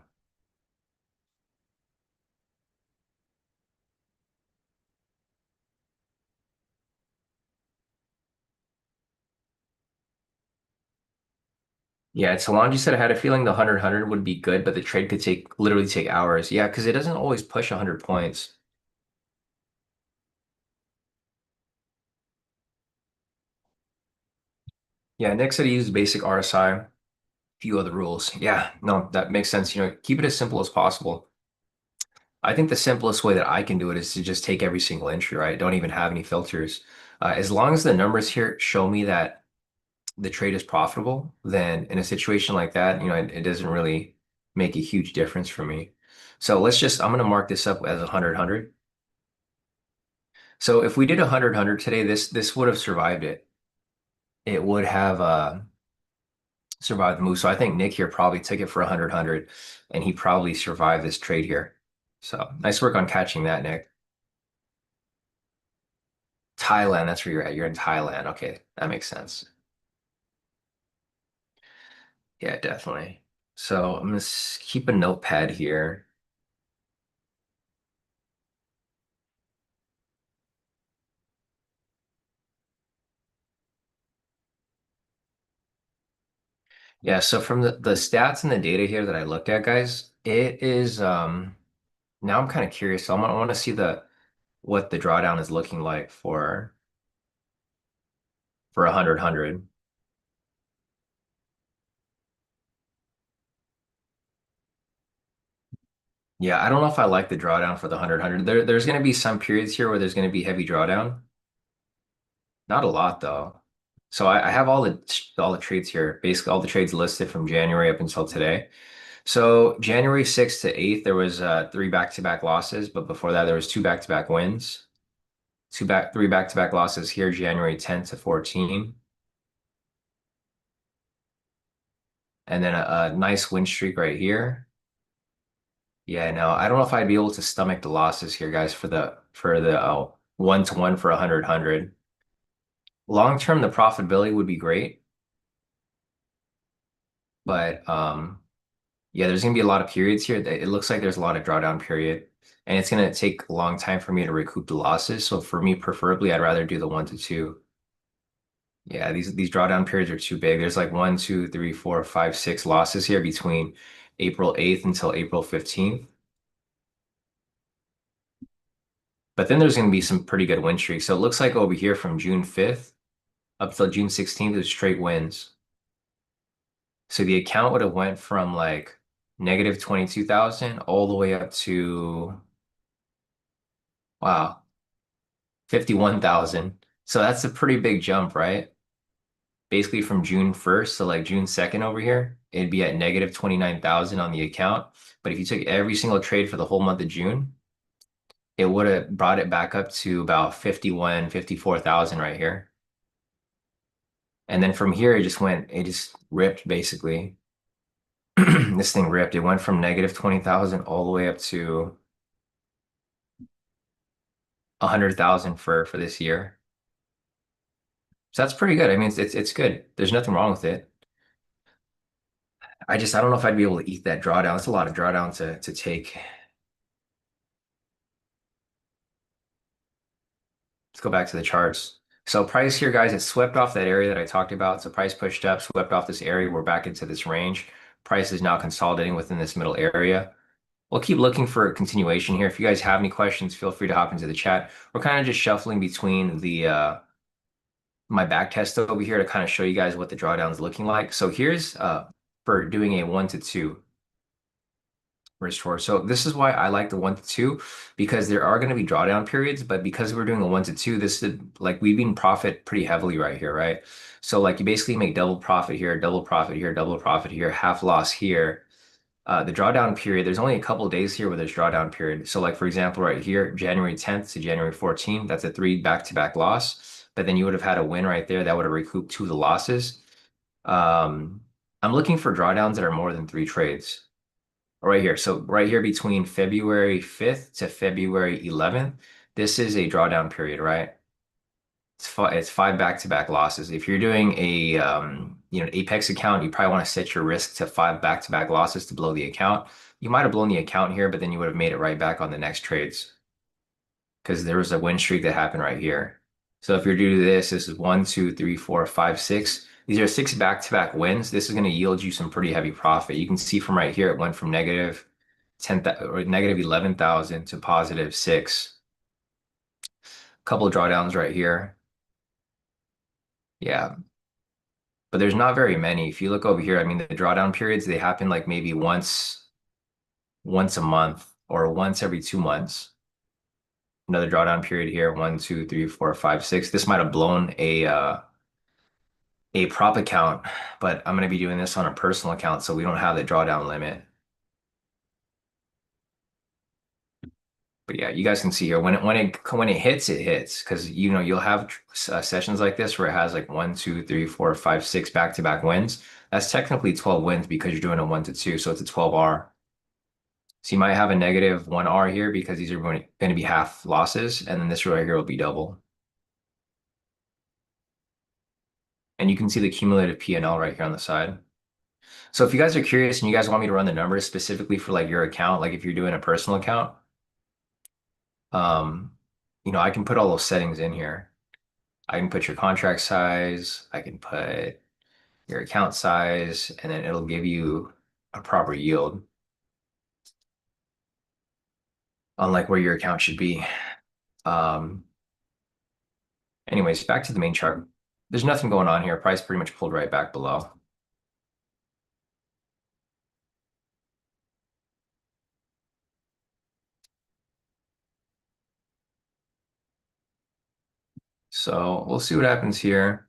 Yeah, Solange said I had a feeling the 100/100 would be good, but the trade could literally take hours. Yeah, because it doesn't always push 100 points. Yeah, Nick said he used basic RSI, few other rules. Yeah, no, that makes sense. Keep it as simple as possible. I think the simplest way that I can do it is to just take every single entry, right? Don't even have any filters. As long as the numbers here show me that the trade is profitable, then in a situation like that, it doesn't really make a huge difference for me. So I'm going to mark this up as 100. So if we did 100 today, this would have survived it. It would have survived the move. So I think Nick here probably took it for 100, and he probably survived this trade here. So nice work on catching that, Nick. Thailand, that's where you're at. You're in Thailand. Okay, that makes sense. Yeah, definitely. So I'm gonna keep a notepad here. Yeah, so from the stats and the data here that I looked at, guys, it is now I'm kind of curious. So I want to see the what the drawdown is looking like for 100. Yeah, I don't know if I like the drawdown for the 100. There's going to be some periods here where there's going to be heavy drawdown. Not a lot though. So I have all the trades here, basically all the trades listed from January up until today. So January 6th to 8th, there was three back-to-back losses, but before that, there was two back-to-back wins. Three back-to-back losses here, January 10th to 14, and then a nice win streak right here. Yeah, no, I don't know if I'd be able to stomach the losses here, guys, for the 1-to-1 for 100. Long term, the profitability would be great, but yeah, there's gonna be a lot of periods here. It looks like there's a lot of drawdown period, and it's gonna take a long time for me to recoup the losses. So for me, preferably, I'd rather do the 1-to-2. Yeah, these drawdown periods are too big. There's like 1, 2, 3, 4, 5, 6 losses here between April 8th until April 15th. But then there's going to be some pretty good win streaks. So it looks like over here from June 5th up till June 16th is straight wins. So the account would have went from like negative 22,000 all the way up to, wow, 51,000. So that's a pretty big jump, right? Basically from June 1st to like June 2nd over here, it'd be at negative 29,000 on the account. But if you took every single trade for the whole month of June, it would have brought it back up to about 51, 54,000 right here. And then from here, it just ripped basically. This thing ripped. It went from negative 20,000 all the way up to 100,000 for this year. So that's pretty good. I mean, it's good. There's nothing wrong with it. I don't know if I'd be able to eat that drawdown. It's a lot of drawdown to take. Let's go back to the charts. So price here, guys, it swept off that area that I talked about. So price pushed up, swept off this area. We're back into this range. Price is now consolidating within this middle area. We'll keep looking for a continuation here. If you guys have any questions, feel free to hop into the chat. We're kind of just shuffling between the my back test over here to kind of show you guys what the drawdown is looking like. So here's for doing a 1-to-2 restore. So this is why I like the 1-to-2 because there are going to be drawdown periods, but because we're doing a 1-to-2, this is like we've been profit pretty heavily right here, right? So like you basically make double profit here, double profit here, double profit here, half loss here. The drawdown period, there's only a couple of days here where there's drawdown period. So like for example, right here, January 10th to January 14th, that's a three back-to-back loss. But then you would have had a win right there that would have recouped two of the losses. Um, I'm looking for drawdowns that are more than three trades. Right here. So right here between February 5th to February 11th, this is a drawdown period, right? It's five back-to-back losses. If you're doing a Apex account, you probably want to set your risk to five back-to-back losses to blow the account. You might have blown the account here, but then you would have made it right back on the next trades because there was a win streak that happened right here. So if you're due to this is 1, 2, 3, 4, 5, 6. These are six back-to-back wins. This is going to yield you some pretty heavy profit. You can see from right here, it went from negative 10 or negative 11,000 to positive 6. Couple of drawdowns right here. Yeah. but there's not very many. If you look over here, I mean, the drawdown periods, they happen like maybe once a month or once every 2 months. Another drawdown period here, 1, 2, 3, 4, 5, 6. This might have blown a prop account, but I'm going to be doing this on a personal account, so we don't have the drawdown limit. But yeah, you guys can see here when it hits, it hits because you'll have sessions like this where it has like 1, 2, 3, 4, 5, 6 back-to-back wins. That's technically 12 wins because you're doing a 1 to 2, so it's a 12R. So you might have a negative 1R here because these are going to be half losses, and then this right here will be double. And you can see the cumulative P&L right here on the side. So if you guys are curious and you guys want me to run the numbers specifically for like your account, like if you're doing a personal account, um, I can put all those settings in here. I can put your contract size, I can put your account size, and then it'll give you a proper yield on like where your account should be. Um, Anyways, back to the main chart. There's nothing going on here. Price pretty much pulled right back below. So we'll see what happens here.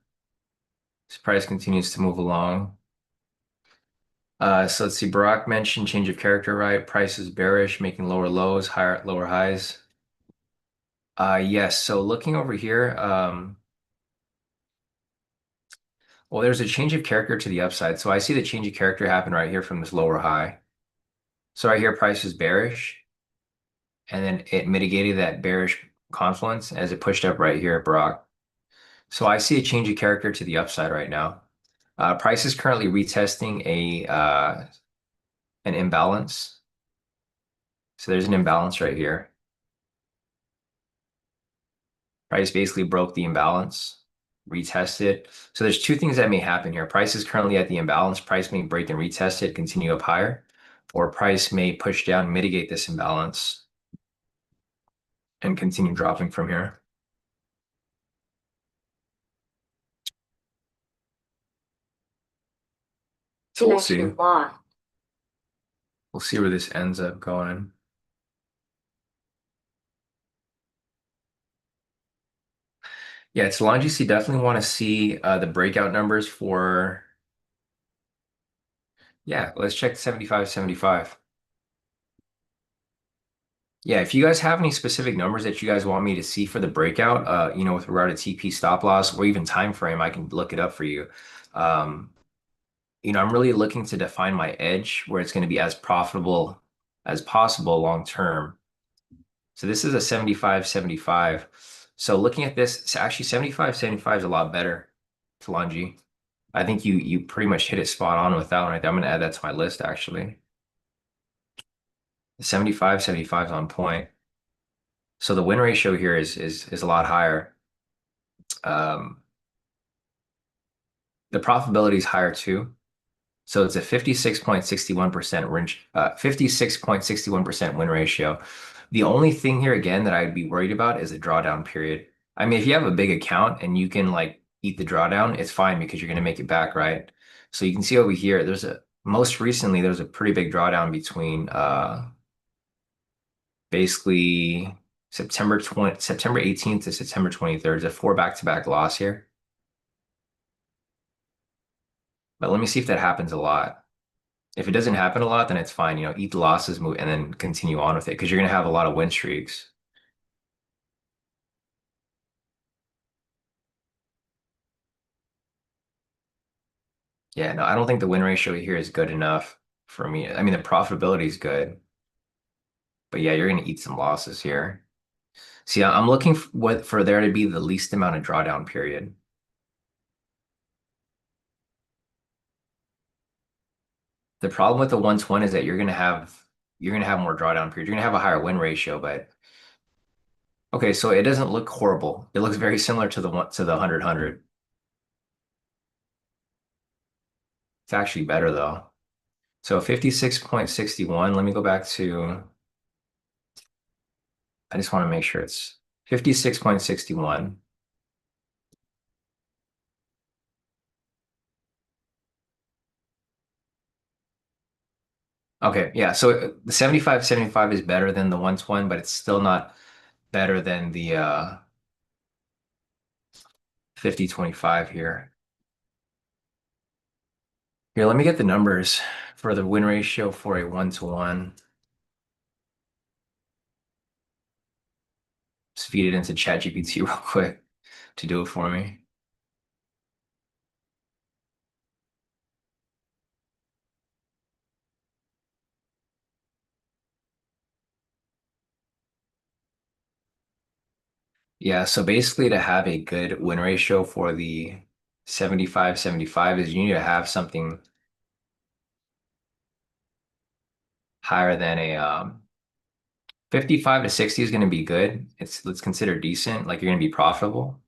This price continues to move along. So let's see. Barack mentioned change of character, right? Price is bearish, making lower lows, higher lower highs. Yes. So looking over here, well, there's a change of character to the upside. So I see the change of character happen right here from this lower high. So right here, price is bearish, and then it mitigated that bearish confluence as it pushed up right here at Barack. So I see a change of character to the upside right now. Price is currently retesting an imbalance. So there's an imbalance right here. Price basically broke the imbalance, retested. So there's two things that may happen here. Price is currently at the imbalance. Price may break and retest it, continue up higher, or price may push down, mitigate this imbalance, and continue dropping from here. So we'll see. Connection lost. We'll see where this ends up going. Yeah, it's long GC. Definitely want to see the breakout numbers for, yeah, let's check 75.75. Yeah, if you guys have any specific numbers that you guys want me to see for the breakout, with regard to TP stop loss or even time frame, I can look it up for you. Um, I'm really looking to define my edge where it's going to be as profitable as possible long term. So this is a 75.75. So looking at this, it's actually 75.75 is a lot better to Longy. I think you pretty much hit it spot on with that one right there. I'm going to add that to my list actually. 75.75 is on point. So the win ratio here is a lot higher. Um, the profitability is higher too. So it's a 56.61% 56.61% win ratio. The only thing here again that I'd be worried about is the drawdown period. I mean, if you have a big account and you can like eat the drawdown, it's fine because you're going to make it back, right? So you can see over here, most recently there was a pretty big drawdown between basically September 18th to September 23rd. It's a 4 back-to-back loss here. But let me see if that happens a lot. If it doesn't happen a lot, then it's fine. Eat the losses, move, and then continue on with it because you're gonna have a lot of win streaks. Yeah, no, I don't think the win ratio here is good enough for me. I mean, the profitability is good, but yeah, you're gonna eat some losses here. See, I'm looking for there to be the least amount of drawdown period. The problem with the 120 is that you're gonna have more drawdown period. You're gonna have a higher win ratio, but okay, so it doesn't look horrible. It looks very similar to the 100. It's actually better though. So 56.61. Let me go back to, I just want to make sure it's 56.61. Okay, yeah. So the 75 is better than the 1 to 1, but it's still not better than the 50-25 here. Here, let me get the numbers for the win ratio for a 1 to 1. Just feed it into ChatGPT real quick to do it for me. Yeah, so basically to have a good win ratio for the 75 is you need to have something higher than a 55 to 60 is going to be good. Let's consider decent, like you're going to be profitable,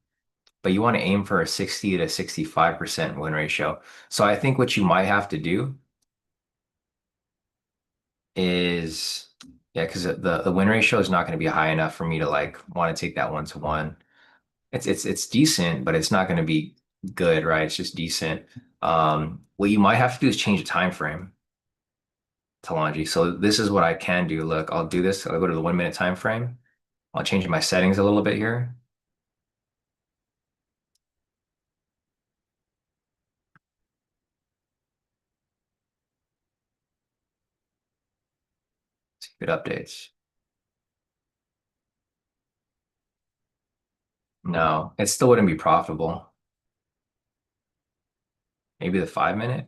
but you want to aim for a 60 to 65% win ratio. So I think what you might have to do is, yeah, because the win ratio is not going to be high enough for me to like want to take that 1 to 1. It's decent, but it's not going to be good, right? It's just decent. What you might have to do is change the time frame to Longi. So this is what I can do. Look, I'll do this. I'll go to the 1 minute time frame. I'll change my settings a little bit here. See if it updates. No, it still wouldn't be profitable. Maybe the 5 minute.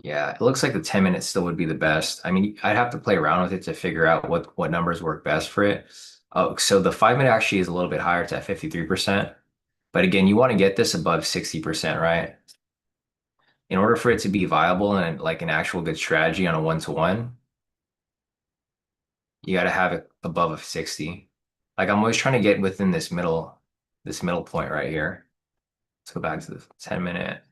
Yeah, it looks like the 10 minute still would be the best. I mean, I'd have to play around with it to figure out what numbers work best for it. Oh, so the 5 minute actually is a little bit higher. It's at 53%. But again, you want to get this above 60%, right? In order for it to be viable and like an actual good strategy on a 1 to 1, you got to have it above of 60. Like I'm always trying to get within this middle point right here. Let's go back to the 10 minute.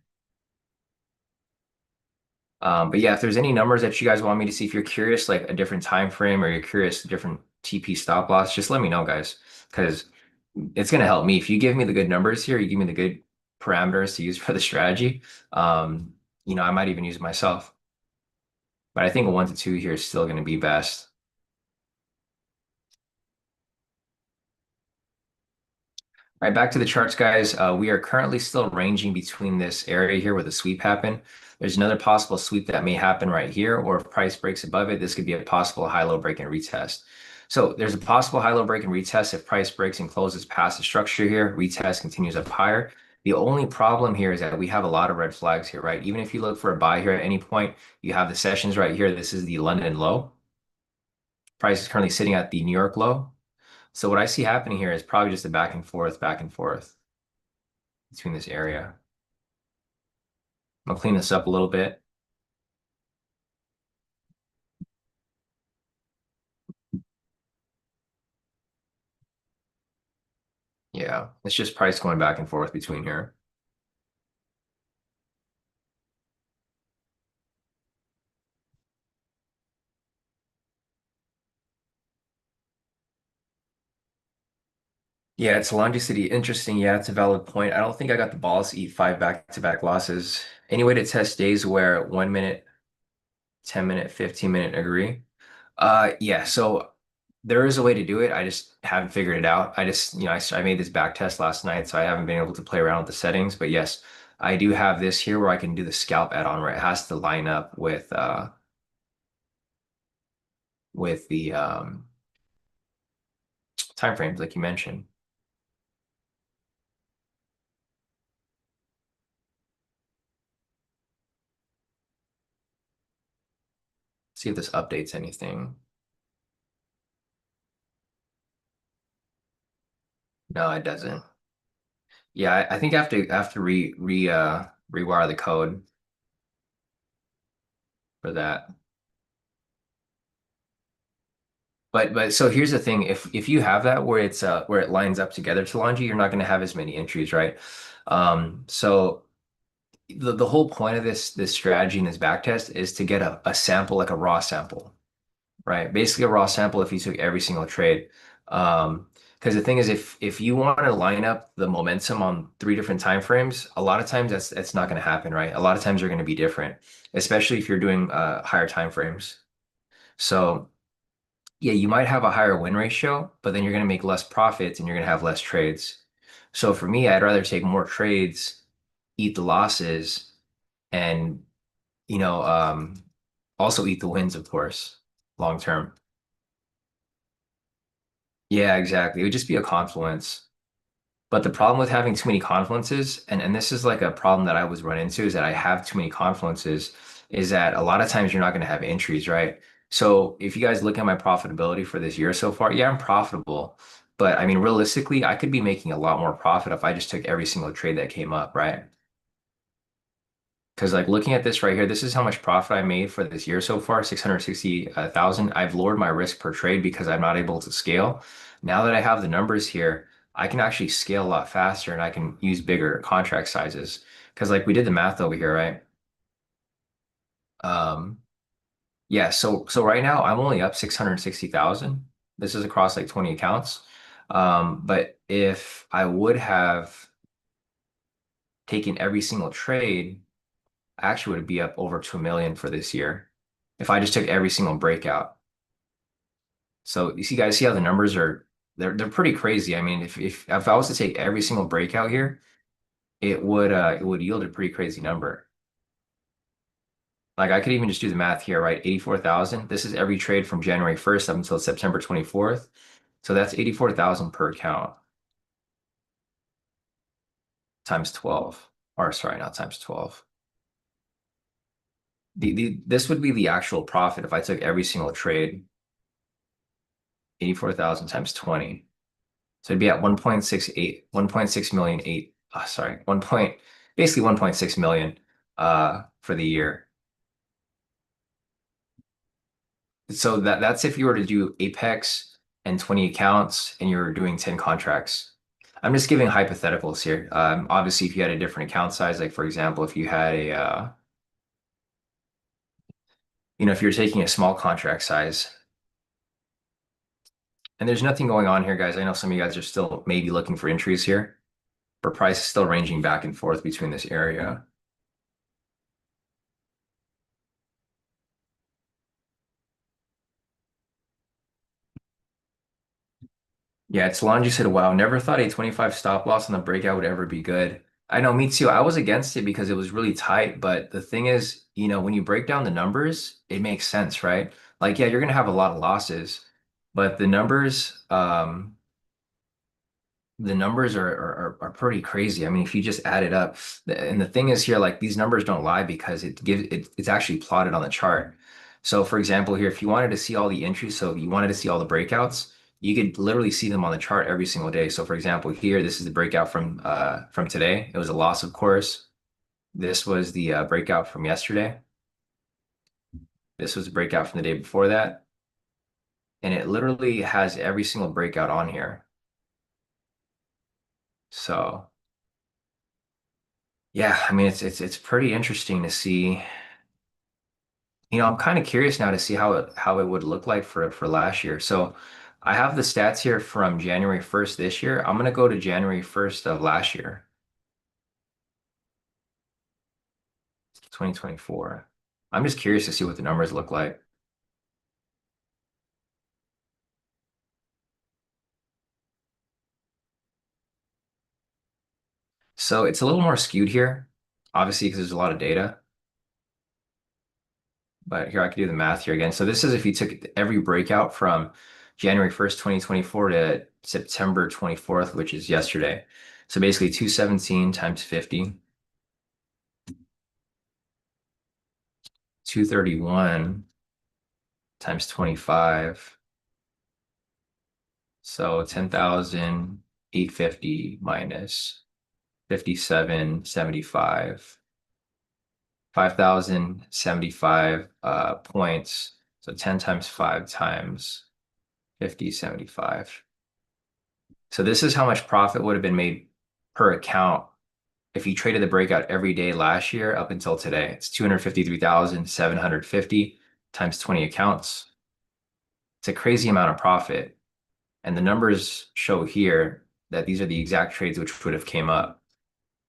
But yeah, if there's any numbers that you guys want me to see, if you're curious, like a different time frame or you're curious, different TP stop loss, just let me know, guys, because it's gonna help me. If you give me the good numbers here, you give me the good parameters to use for the strategy. I might even use it myself. But I think a 1 to 2 here is still gonna be best. All right, back to the charts, guys. We are currently still ranging between this area here where the sweep happened. There's another possible sweep that may happen right here, or if price breaks above it, this could be a possible high-low break and retest. So there's a possible high-low break and retest if price breaks and closes past the structure here, retest continues up higher. The only problem here is that we have a lot of red flags here, right? Even if you look for a buy here at any point, you have the sessions right here. This is the London low. Price is currently sitting at the New York low. So what I see happening here is probably just a back and forth between this area. I'll clean this up a little bit. Yeah, it's just price going back and forth between here. Yeah, it's longevity. Interesting. Yeah, it's a valid point. I don't think I got the balls to eat five back-to-back losses. Any way to test days where 1 minute, 10 minute, 15 minute agree? Yeah, so there is a way to do it. I just haven't figured it out. I made this back test last night, so I haven't been able to play around with the settings. But yes, I do have this here where I can do the scalp add-on where it has to line up with the time frames like you mentioned. See if this updates anything. No, it doesn't. Yeah, I think I have to rewire the code for that. But so here's the thing, if you have that where it lines up together to Longi, you're not going to have as many entries, right? So the whole point of this strategy and this backtest is to get a sample, like a raw sample, right? Basically a raw sample if you took every single trade. Because the thing is, if you want to line up the momentum on three different time frames, a lot of times that's not going to happen, right? A lot of times they're going to be different, especially if you're doing higher time frames. So yeah, you might have a higher win ratio, but then you're going to make less profits and you're going to have less trades. So for me, I'd rather take more trades, eat the losses, and you know, also eat the wins, of course, long term. Yeah, exactly. It would just be a confluence. But the problem with having too many confluences, and this is like a problem that I was run into, is that I have too many confluences, is that a lot of times you're not going to have entries, right? So if you guys look at my profitability for this year so far, yeah, I'm profitable. But I mean, realistically, I could be making a lot more profit if I just took every single trade that came up, right? Because like looking at this right here, this is how much profit I made for this year so far, 660,000. I've lowered my risk per trade because I'm not able to scale. Now that I have the numbers here, I can actually scale a lot faster and I can use bigger contract sizes. Because like we did the math over here, right? Um, yeah, so right now I'm only up 660,000. This is across like 20 accounts. But if I would have taken every single trade, actually would be up over 2 million for this year if I just took every single breakout. So you see, guys, see how the numbers are they're pretty crazy. I mean, if I was to take every single breakout here, it would yield a pretty crazy number. Like I could even just do the math here, right? 84,000. This is every trade from January 1st up until September 24th. So that's 84,000 per account times 12. Or sorry, not times 12. This would be the actual profit if I took every single trade, 84,000 times 20. So it'd be at 1.68, 1.6 million eight, sorry, 1 point, basically 1.6 million for the year. So that's if you were to do Apex and 20 accounts and you're doing 10 contracts. I'm just giving hypotheticals here. Obviously, if you had a different account size, like for example, if you had if you're taking a small contract size, and there's nothing going on here, guys. I know some of you guys are still maybe looking for entries here, but price is still ranging back and forth between this area. Yeah, it's Laundry said, wow, never thought a 25 stop loss on the breakout would ever be good. I know, me too. I was against it because it was really tight, but the thing is, when you break down the numbers, it makes sense, right? Like, yeah, you're gonna have a lot of losses, but the numbers are pretty crazy. I mean, if you just add it up, and the thing is here, like these numbers don't lie because it's actually plotted on the chart. So for example, here, if you wanted to see all the entries, so if you wanted to see all the breakouts, you could literally see them on the chart every single day. So for example, here, this is the breakout from today. It was a loss, of course. This was the breakout from yesterday. This was a breakout from the day before that. And it literally has every single breakout on here. So yeah, I mean it's pretty interesting to see. I'm kind of curious now to see how it would look like for last year. So I have the stats here from January 1st this year. I'm gonna go to January 1st of last year, 2024. I'm just curious to see what the numbers look like. So it's a little more skewed here, obviously because there's a lot of data. But here I can do the math here again. So this is if you took every breakout from January 1st, 2024 to September 24th, which is yesterday. So basically 217 times 50, 231 times 25. So 10,850 minus 5775, 5,075 points. So 10 times 5 times 5075. So this is how much profit would have been made per account if you traded the breakout every day last year up until today. It's 253,750 times 20 accounts. It's a crazy amount of profit. And the numbers show here that these are the exact trades which would have came up.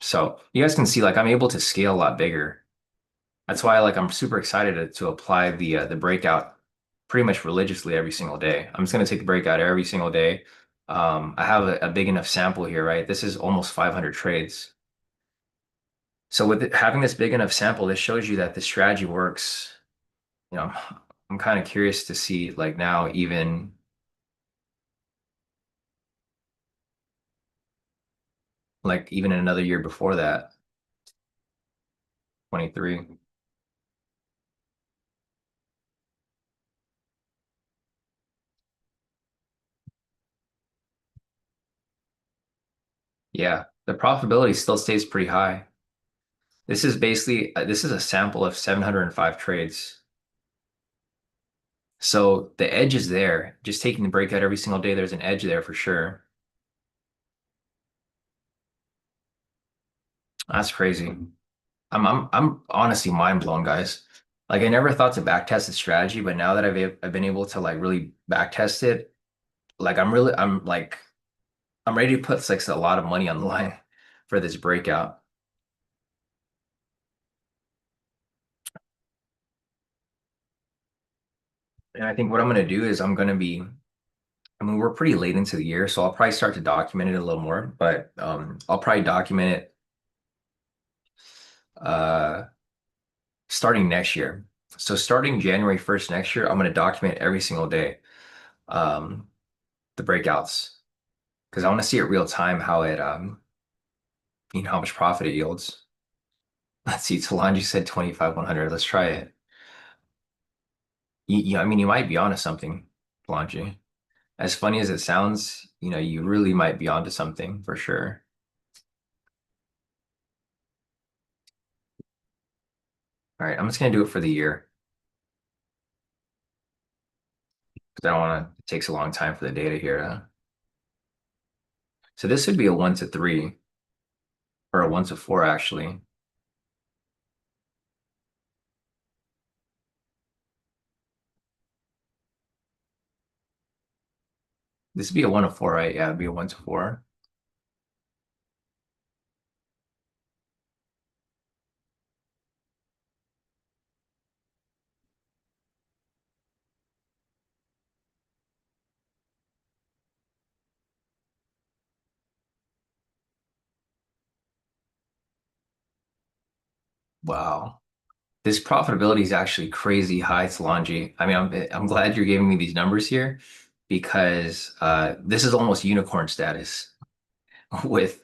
So you guys can see like I'm able to scale a lot bigger. That's why like I'm super excited to apply the breakout pretty much religiously every single day. I'm just gonna take the breakout every single day. I have a big enough sample here, right? This is almost 500 trades. So with having this big enough sample, this shows you that the strategy works. You know, I'm kind of curious to see like now even like even in another year before that, 23. Yeah, the profitability still stays pretty high. This is basically this is a sample of 705 trades. So the edge is there. Just taking the breakout every single day, there's an edge there for sure. That's crazy. I'm honestly mind blown, guys. Like I never thought to backtest the strategy, but now that I've been able to like really backtest it, like I'm ready to put like a lot of money on the line for this breakout. And I think what I'm gonna do is I mean, we're pretty late into the year, so I'll probably start to document it a little more, but I'll probably document it uh starting next year. So starting January 1st next year, I'm going to document every single day um, the breakouts because I want to see it real time how it how much profit it yields. Let's see, Talanji said 25 100. Let's try it. I mean, you might be onto something, Talanji. As funny as it sounds, you really might be onto something for sure. All right, I'm just gonna do it for the year because I don't want to. It takes a long time for the data here. So this would be a 1 to 3 or a 1 to 4 actually. This would be a 1 to 4, right? Yeah, it'd be a 1 to 4. Wow. This profitability is actually crazy high, Solange. I mean, I'm glad you're giving me these numbers here because this is almost unicorn status with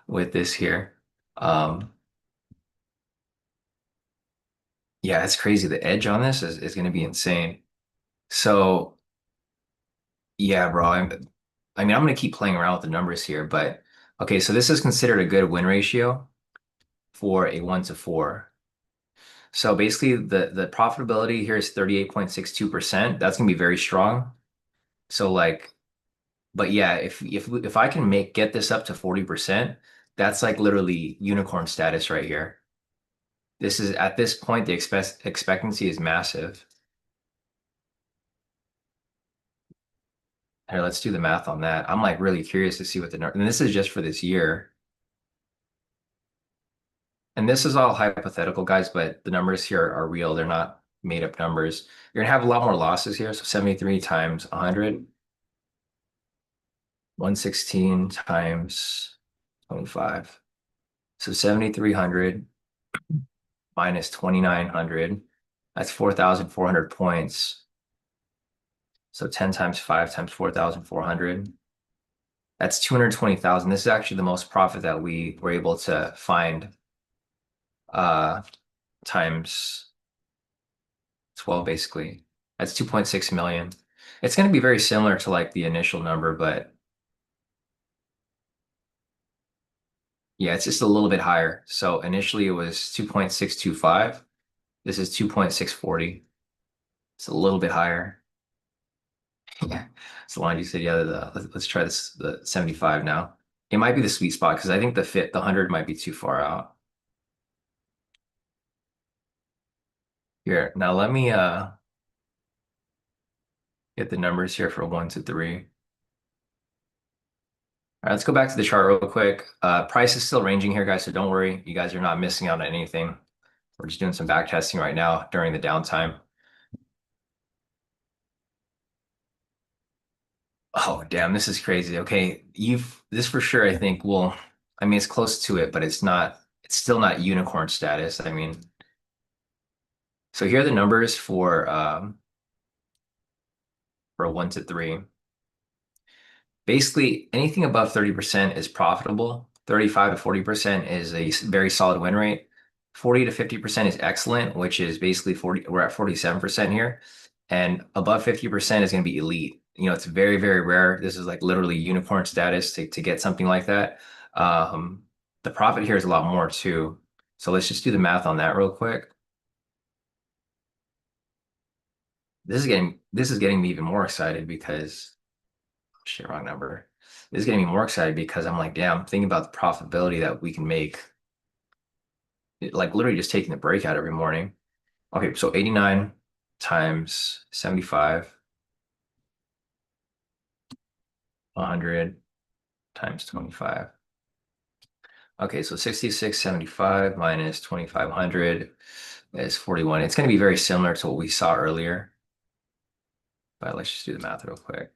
with this here. Um, yeah, it's crazy. The edge on this is going to be insane. So yeah, bro. I mean, I'm going to keep playing around with the numbers here, but okay. So this is considered a good win ratio for a 1 to 4. So basically, the profitability here is 38.62%. That's gonna be very strong. So like, but yeah, if I can get this up to 40%, that's like literally unicorn status right here. This is at this point the expectancy is massive. Here, let's do the math on that. I'm like really curious to see what the number, and this is just for this year. And this is all hypothetical, guys, but the numbers here are real. They're not made up numbers. You're gonna have a lot more losses here. So 73 times 100, 116 times 25. So 7,300 minus 2,900. That's 4,400 points. So 10 times 5 times 4,400. That's 220,000. This is actually the most profit that we were able to find uh times 12 basically. That's 2.6 million. It's going to be very similar to like the initial number, but yeah, it's just a little bit higher. So initially it was 2.625. This is 2.640. It's a little bit higher. Yeah. Solange said, yeah, let's try this the 75 now. It might be the sweet spot because I think the 100 might be too far out. Here, now let me get the numbers here for 1 to 3. All right, let's go back to the chart real quick. Price is still ranging here, guys, so don't worry. You guys are not missing out on anything. We're just doing some back testing right now during the downtime. Oh, damn, this is crazy. Okay, you've this for sure, I think will, I mean, it's close to it, but it's still not unicorn status. I mean, so here are the numbers for 1 to 3. Basically, anything above 30% is profitable. 35 to 40% is a very solid win rate. 40 to 50% is excellent, which is basically 40, we're at 47% here. And above 50% is going to be elite. It's very, very rare. This is like literally unicorn status to get something like that. Um, the profit here is a lot more too. So let's just do the math on that real quick. This is getting me even more excited because shit, wrong number. This is getting me more excited because I'm like, damn, thinking about the profitability that we can make, like literally just taking the break out every morning. Okay, so 89 times 75, 100 times 25. Okay, so 6675 minus 2500 is 41. It's going to be very similar to what we saw earlier, but let's just do the math real quick.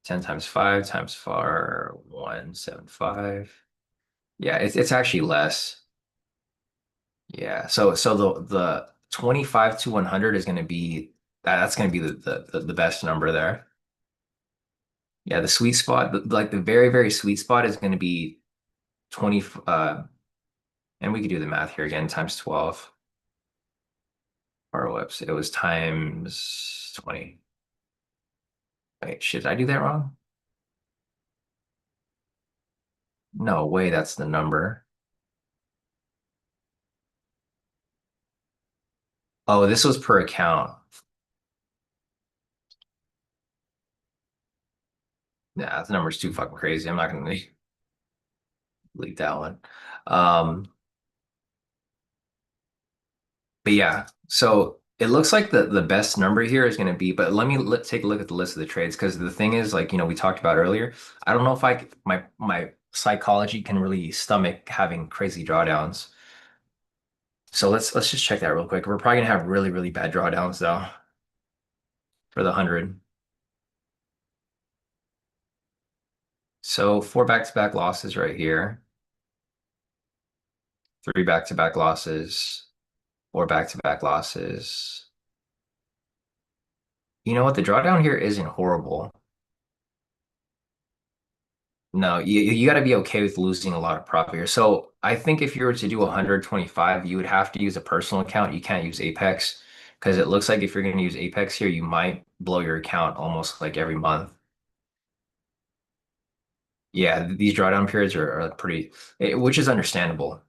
10 times 5 times 4, 175. Yeah, it's actually less. Yeah. So the 25 to 100 is going to be that's going to be the best number there. Yeah, the sweet spot, like the very, very sweet spot is going to be 20 and we could do the math here again times 12. Or whoops, it was times 20. Wait, shit, did I do that wrong? No way, that's the number. Oh, this was per account. Yeah, the number's too fucking crazy. I'm not gonna leak that one. Um, But yeah, so it looks like the best number here is going to be, but let's take a look at the list of the trades because the thing is, like, we talked about earlier, I don't know if my psychology can really stomach having crazy drawdowns. So let's just check that real quick. We're probably gonna have really, really bad drawdowns though for the 100. So four back-to-back losses right here, three back-to-back losses, four back-to-back losses. You know what? The drawdown here isn't horrible. No, you got to be okay with losing a lot of profit here. So I think if you were to do 125, you would have to use a personal account. You can't use Apex because it looks like if you're going to use Apex here, you might blow your account almost like every month. Yeah, these drawdown periods are pretty, which is understandable.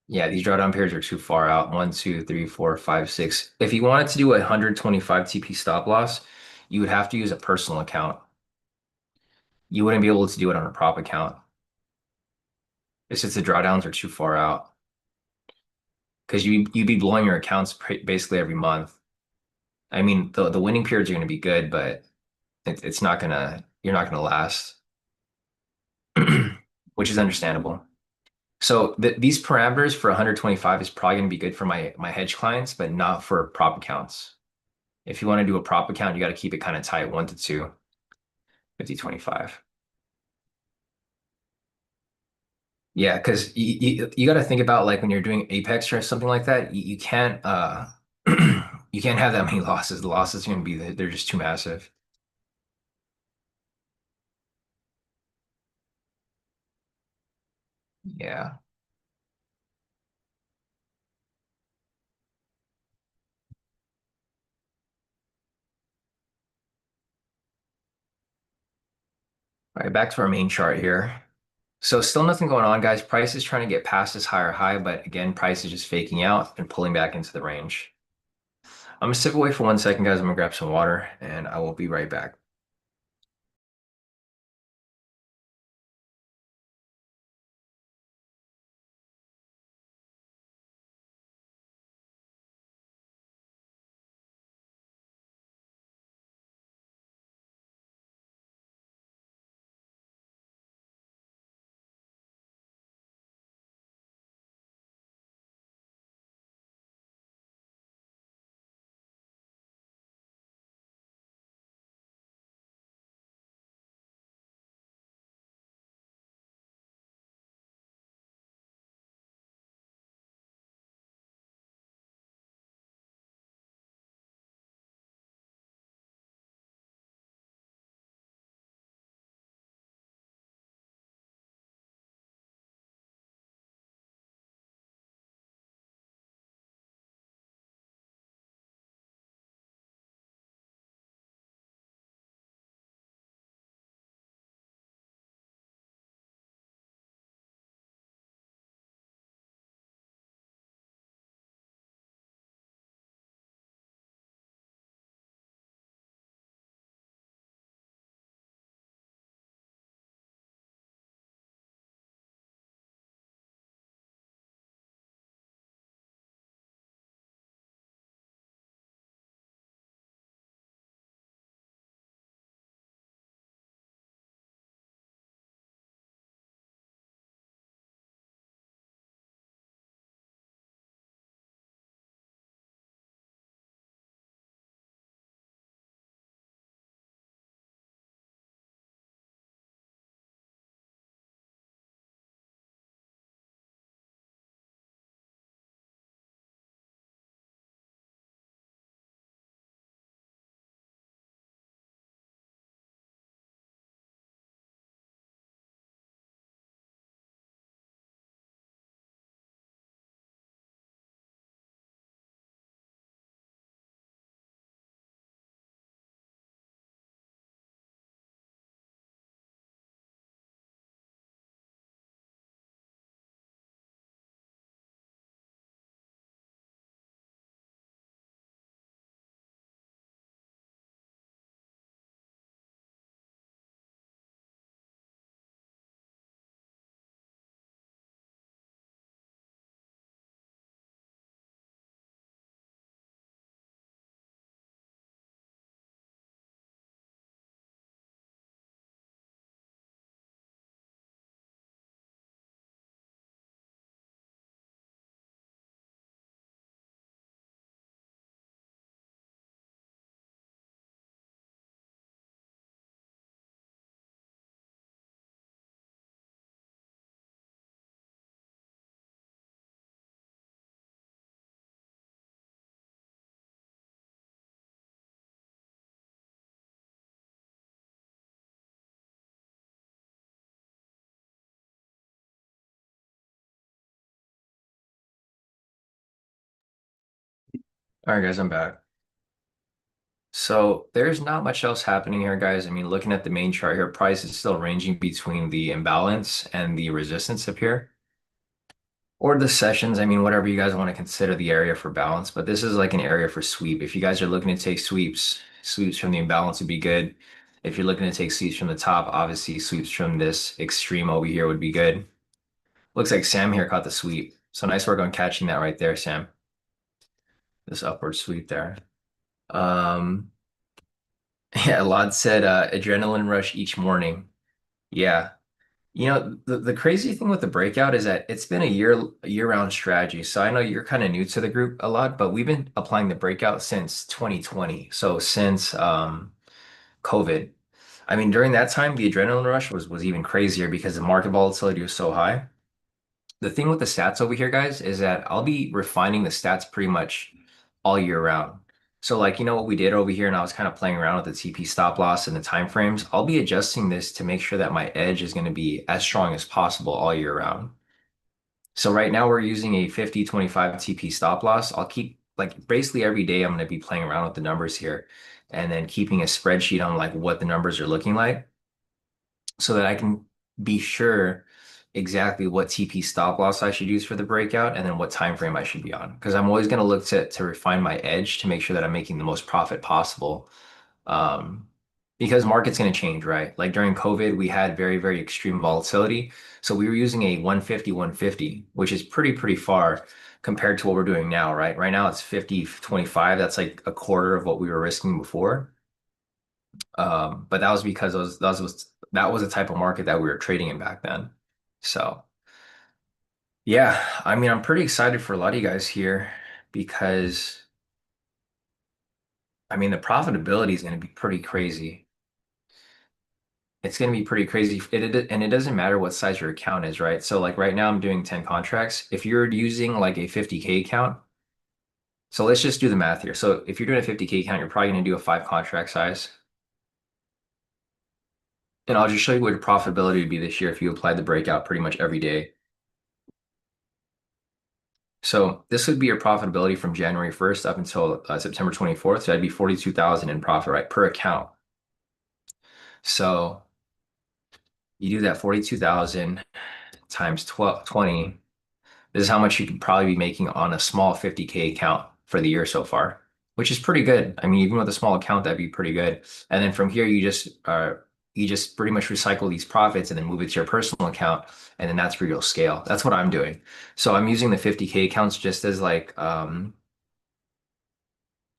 Yeah, these drawdown periods are too far out. One, two, three, four, five, six. If you wanted to do a 125 TP stop loss, you would have to use a personal account. You wouldn't be able to do it on a prop account. It's just the drawdowns are too far out. Because you'd be blowing your accounts basically every month. I mean, the winning periods are going to be good, but it's not gonna you're not gonna last, which is understandable. So these parameters for 125 is probably going to be good for my hedge clients, but not for prop accounts. If you want to do a prop account, you got to keep it kind of tight, 1 to 2, 50, 25. Yeah, because you got to think about like when you're doing Apex or something like that, you can't you can't have that many losses. The losses are going to be they're just too massive. Yeah. All right, back to our main chart here. So still nothing going on, guys. Price is trying to get past this higher high, but again, price is just faking out and pulling back into the range. I'm gonna step away for 1 second, guys. I'm gonna grab some water and I will be right back. All right, guys, I'm back. So there's not much else happening here, guys. I mean, looking at the main chart here, price is still ranging between the imbalance and the resistance up here, or the sessions. I mean, whatever you guys want to consider the area for balance, but this is like an area for sweep. If you guys are looking to take sweeps from the imbalance would be good. If you're looking to take sweeps from the top, obviously sweeps from this extreme over here would be good. Looks like Sam here caught the sweep. So nice work on catching that right there, Sam. This upward sweep there. Um, Yeah, Lod said adrenaline rush each morning. Yeah. The crazy thing with the breakout is that it's been a year-round strategy. So I know you're kind of new to the group a lot, but we've been applying the breakout since 2020. So since COVID. I mean, during that time, the adrenaline rush was even crazier because the market volatility was so high. The thing with the stats over here, guys, is that I'll be refining the stats pretty much all year round. So like, what we did over here, and I was kind of playing around with the TP stop loss and the time frames. I'll be adjusting this to make sure that my edge is going to be as strong as possible all year round. So right now we're using a 50-25 TP stop loss. I'll keep like basically every day I'm going to be playing around with the numbers here and then keeping a spreadsheet on like what the numbers are looking like so that I can be sure exactly what TP stop loss I should use for the breakout and then what time frame I should be on. Because I'm always going to look to refine my edge to make sure that I'm making the most profit possible. Um, because market's going to change, right? Like during COVID, we had very, very extreme volatility. So we were using a 150, 150, which is pretty far compared to what we're doing now, right? Right now it's 50, 25. That's like a quarter of what we were risking before. But that was because that was the type of market that we were trading in back then. So yeah, I mean, I'm pretty excited for a lot of you guys here because I mean the profitability is going to be pretty crazy. It's going to be pretty crazy. And it doesn't matter what size your account is, right? So like right now I'm doing 10 contracts. If you're using like a 50K account, so let's just do the math here. So if you're doing a 50K account, you're probably going to do a 5 contract size. And I'll just show you what your profitability would be this year if you applied the breakout pretty much every day. So this would be your profitability from January 1st up until September 24th. So that'd be 42,000 in profit, right, per account. So you do that 42,000 times 12, 20. This is how much you could probably be making on a small 50K account for the year so far, which is pretty good. I mean, even with a small account, that'd be pretty good. And then from here, you just pretty much recycle these profits and then move it to your personal account, and then that's where you'll scale. That's what I'm doing. So I'm using the 50K accounts just as like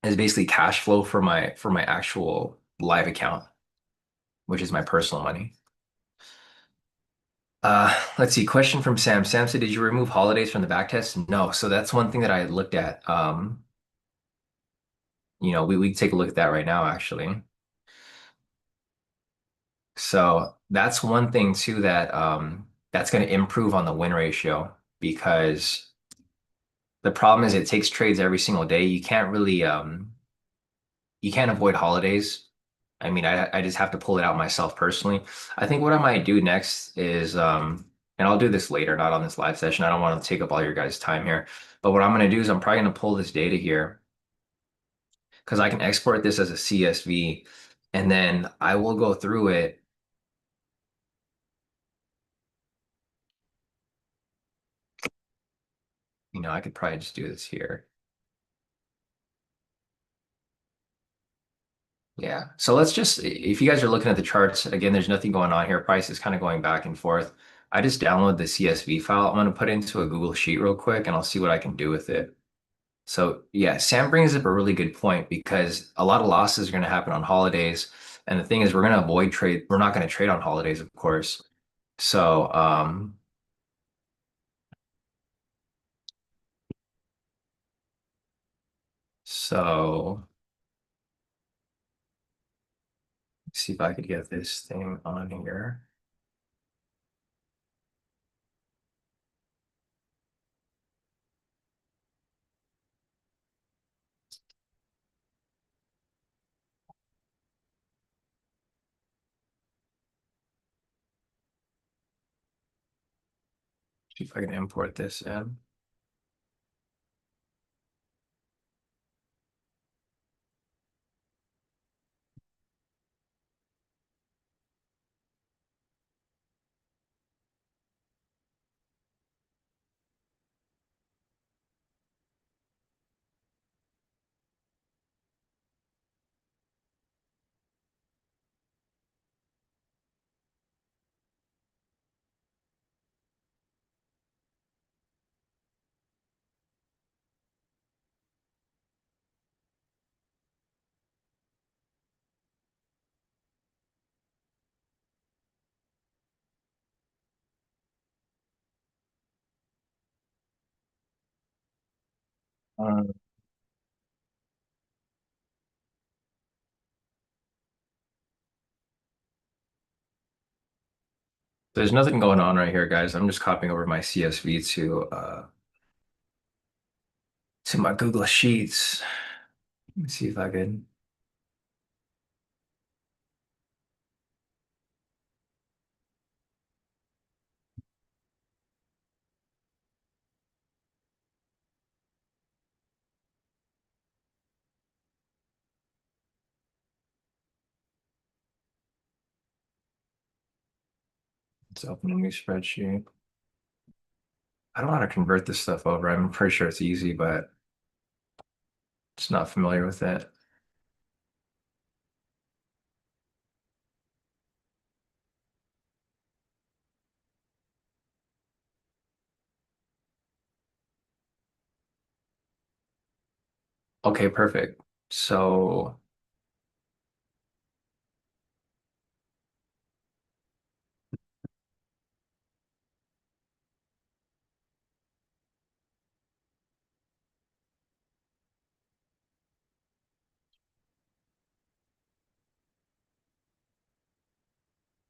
is basically cash flow for my actual live account, which is my personal money. Let's see. Question from Sam. Sam said, "Did you remove holidays from the back test?" No. So that's one thing that I looked at. We take a look at that right now, actually. So that's one thing too that's going to improve on the win ratio because the problem is it takes trades every single day. You can't avoid holidays. I mean, I just have to pull it out myself personally. I think what I might do next is, and I'll do this later, not on this live session. I don't want to take up all your guys' time here. But what I'm going to do is I'm probably going to pull this data here because I can export this as a CSV and then I will go through it. I could probably just do this here. Yeah. So let's just, if you guys are looking at the charts, again, there's nothing going on here. Price is kind of going back and forth. I just download the CSV file. I'm going to put it into a Google Sheet real quick and I'll see what I can do with it. So yeah, Sam brings up a really good point because a lot of losses are going to happen on holidays. And the thing is, we're going to avoid trade. We're not going to trade on holidays, of course. So, so let's see if I could get this thing on here. See if I can import this in. Um, there's nothing going on right here, guys. I'm just copying over my CSV to my Google Sheets. Let me see if I can. Let's open a new spreadsheet. I don't know how to convert this stuff over. I'm pretty sure it's easy, but just not familiar with it. Okay, perfect. So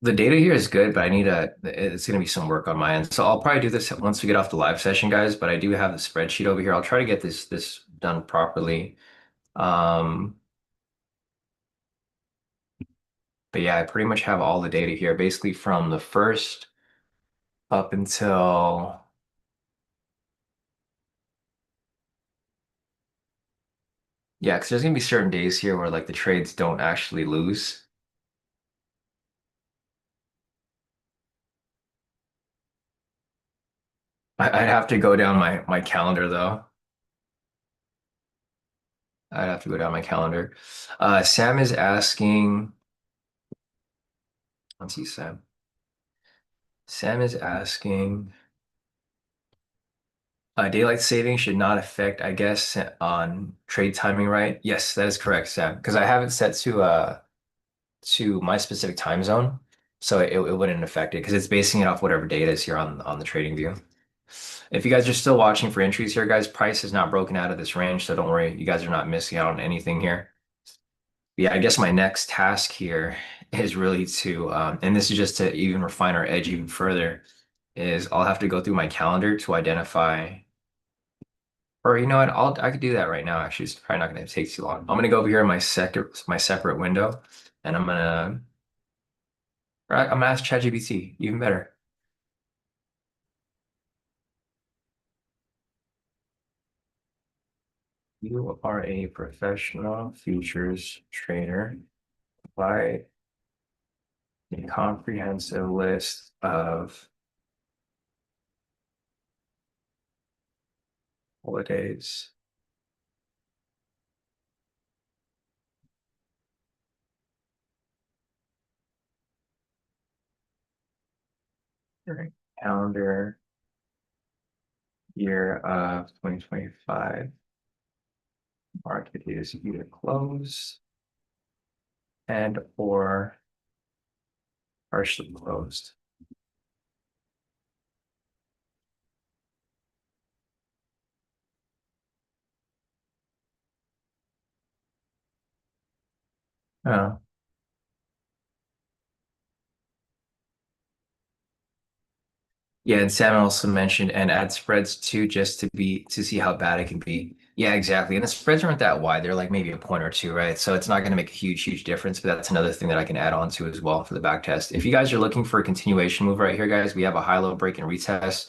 the data here is good, but it's going to be some work on my end. So I'll probably do this once we get off the live session, guys, but I do have the spreadsheet over here. I'll try to get this done properly. Um, but yeah, I pretty much have all the data here, basically from the first up until, yeah, because there's going to be certain days here where like the trades don't actually lose. I'd have to go down my calendar though. I'd have to go down my calendar. Sam is asking, let's see, Sam. Sam is asking, daylight saving should not affect, I guess, on trade timing, right? Yes, that is correct, Sam. Because I have it set to my specific time zone, so it wouldn't affect it because it's basing it off whatever data is here on the trading view. If you guys are still watching for entries here, guys, price is not broken out of this range, so don't worry, you guys are not missing out on anything here. Yeah, I guess my next task here is really and this is just to even refine our edge even further, is I'll have to go through my calendar to identify, or you know what, I could do that right now. Actually, it's probably not going to take too long. I'm going to go over here in my separate window, and I'm gonna ask ChatGPT, even better. You are a professional futures trader. Provide a comprehensive list of holidays. During calendar year of 2025. Market is either closed and or partially closed. Oh, yeah, and Sam also mentioned and add spreads too, just to see how bad it can be. Yeah, exactly. And the spreads aren't that wide. They're like maybe a point or two, right? So it's not going to make a huge difference, but that's another thing that I can add on to as well for the back test. If you guys are looking for a continuation move right here, guys, we have a high-low break and retest.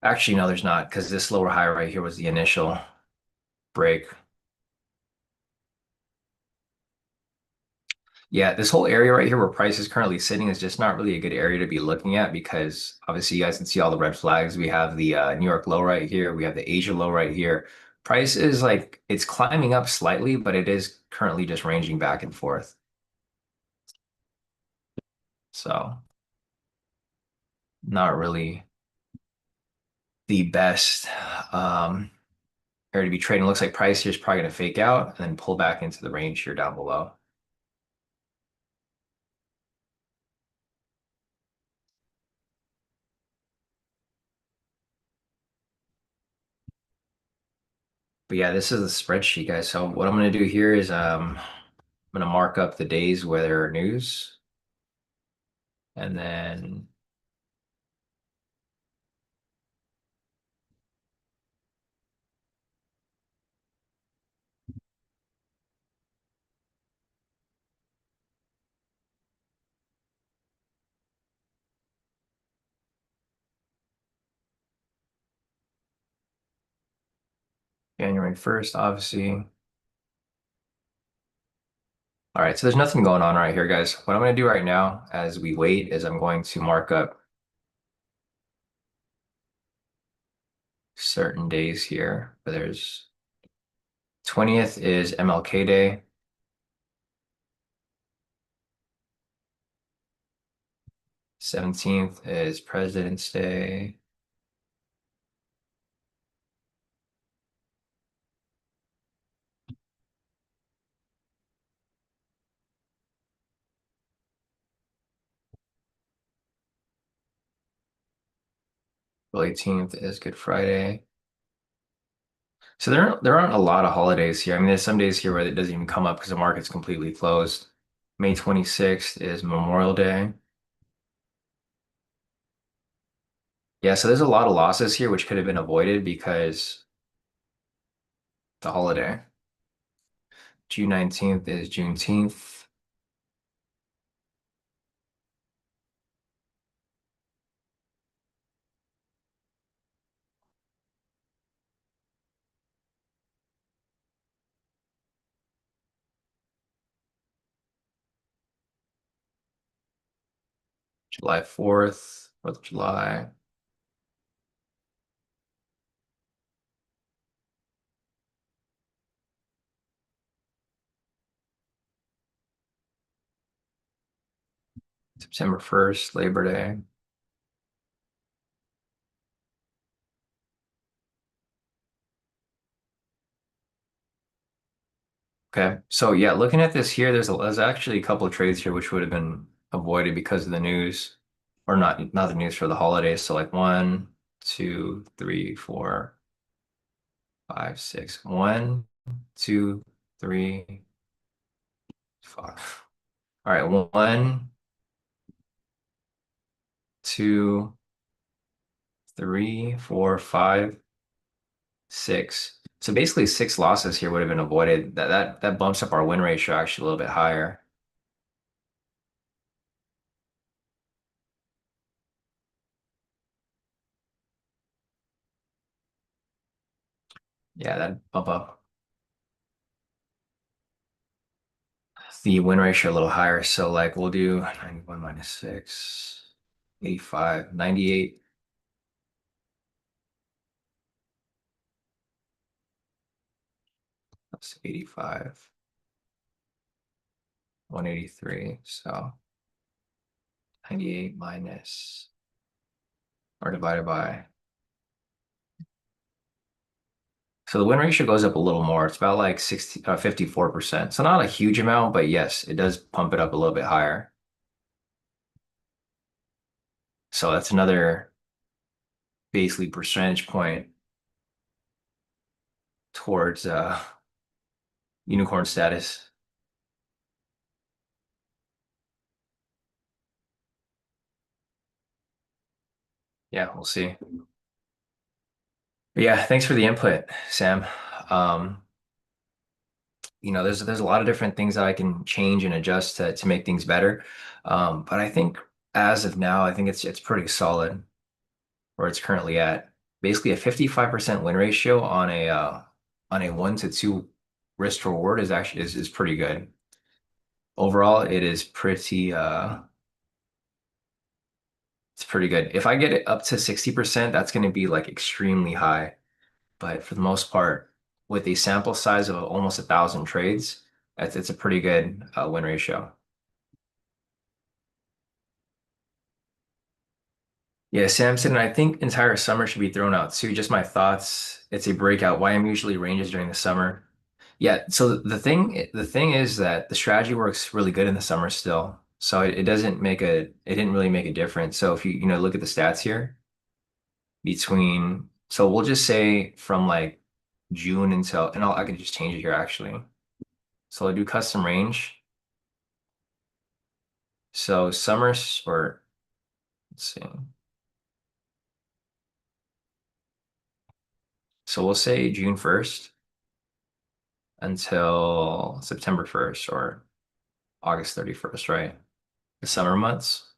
Actually, no, there's not, because this lower high right here was the initial break. Yeah, this whole area right here where price is currently sitting is just not really a good area to be looking at because obviously you guys can see all the red flags. We have the New York low right here. We have the Asia low right here. Price is like it's climbing up slightly, but it is currently just ranging back and forth. So not really the best area to be trading. Looks like price here is probably going to fake out and then pull back into the range here down below. But yeah, this is the spreadsheet, guys. So what I'm gonna do here is I'm gonna mark up the days where there are news, and then January 1st, obviously. All right, so there's nothing going on right here, guys. What I'm gonna do right now as we wait is I'm going to mark up certain days here. But there's 20th is MLK Day. 17th is President's Day. April 18th is Good Friday. So there aren't a lot of holidays here. I mean, there's some days here where it doesn't even come up because the market's completely closed. May 26th is Memorial Day. Yeah, so there's a lot of losses here which could have been avoided because the holiday. June 19th is Juneteenth. July 4th, 4th of July. September 1st, Labor Day. Okay, so yeah, looking at this here, there's actually a couple of trades here which would have been avoided because of the news, or not the news for the holidays. So like one, two, three, four, five, six. One, two, three, five. All right, one, two, three, four, five, six. So basically six losses here would have been avoided. That bumps up our win ratio actually a little bit higher. Yeah, that bump up the win ratio a little higher. So like we'll do 91 minus 6, 85, 98 plus 85, 183. So 98 minus or divided by. So the win ratio goes up a little more. It's about like 54%. So not a huge amount, but yes, it does pump it up a little bit higher. So that's another basically percentage point towards unicorn status. Yeah, we'll see. But yeah, thanks for the input, Sam. Um, there's a lot of different things that I can change and adjust to make things better. But I think as of now, I think it's pretty solid where it's currently at. Basically, a 55% win ratio on a 1 to 2 risk reward is pretty good. Overall, it is pretty it's pretty good. If I get it up to 60%, that's going to be like extremely high. But for the most part, with a sample size of almost 1,000 trades, it's a pretty good win ratio. Yeah, Samson, I think entire summer should be thrown out too. Just my thoughts. It's a breakout. YM usually ranges during the summer. Yeah, so the thing is that the strategy works really good in the summer still. So it didn't really make a difference. So if you look at the stats here so we'll just say from like June until, and I can just change it here actually. So I'll do custom range. So or let's see. So we'll say June 1st until September 1st or August 31st, right? The summer months.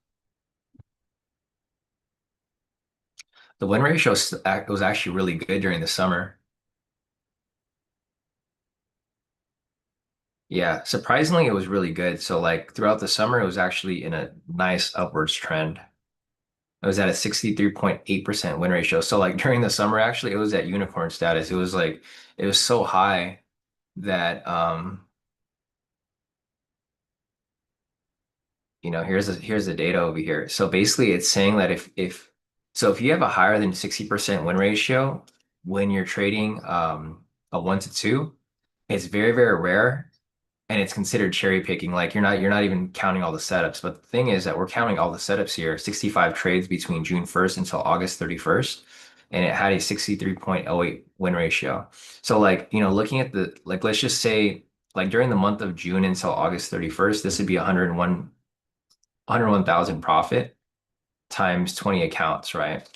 The win ratio was actually really good during the summer. Yeah, surprisingly, it was really good. So like throughout the summer, it was actually in a nice upwards trend. It was at a 63.8% win ratio. So like during the summer, actually, it was at unicorn status. It was like it was so high that here's the data over here. So basically it's saying that if you have a higher than 60% win ratio when you're trading a 1 to 2, it's very, very rare and it's considered cherry picking. Like you're not even counting all the setups. But the thing is that we're counting all the setups here, 65 trades between June 1st until August 31st, and it had a 63.08 win ratio. So like, looking at let's just say like during the month of June until August 31st, this would be 101,000 profit times 20 accounts, right?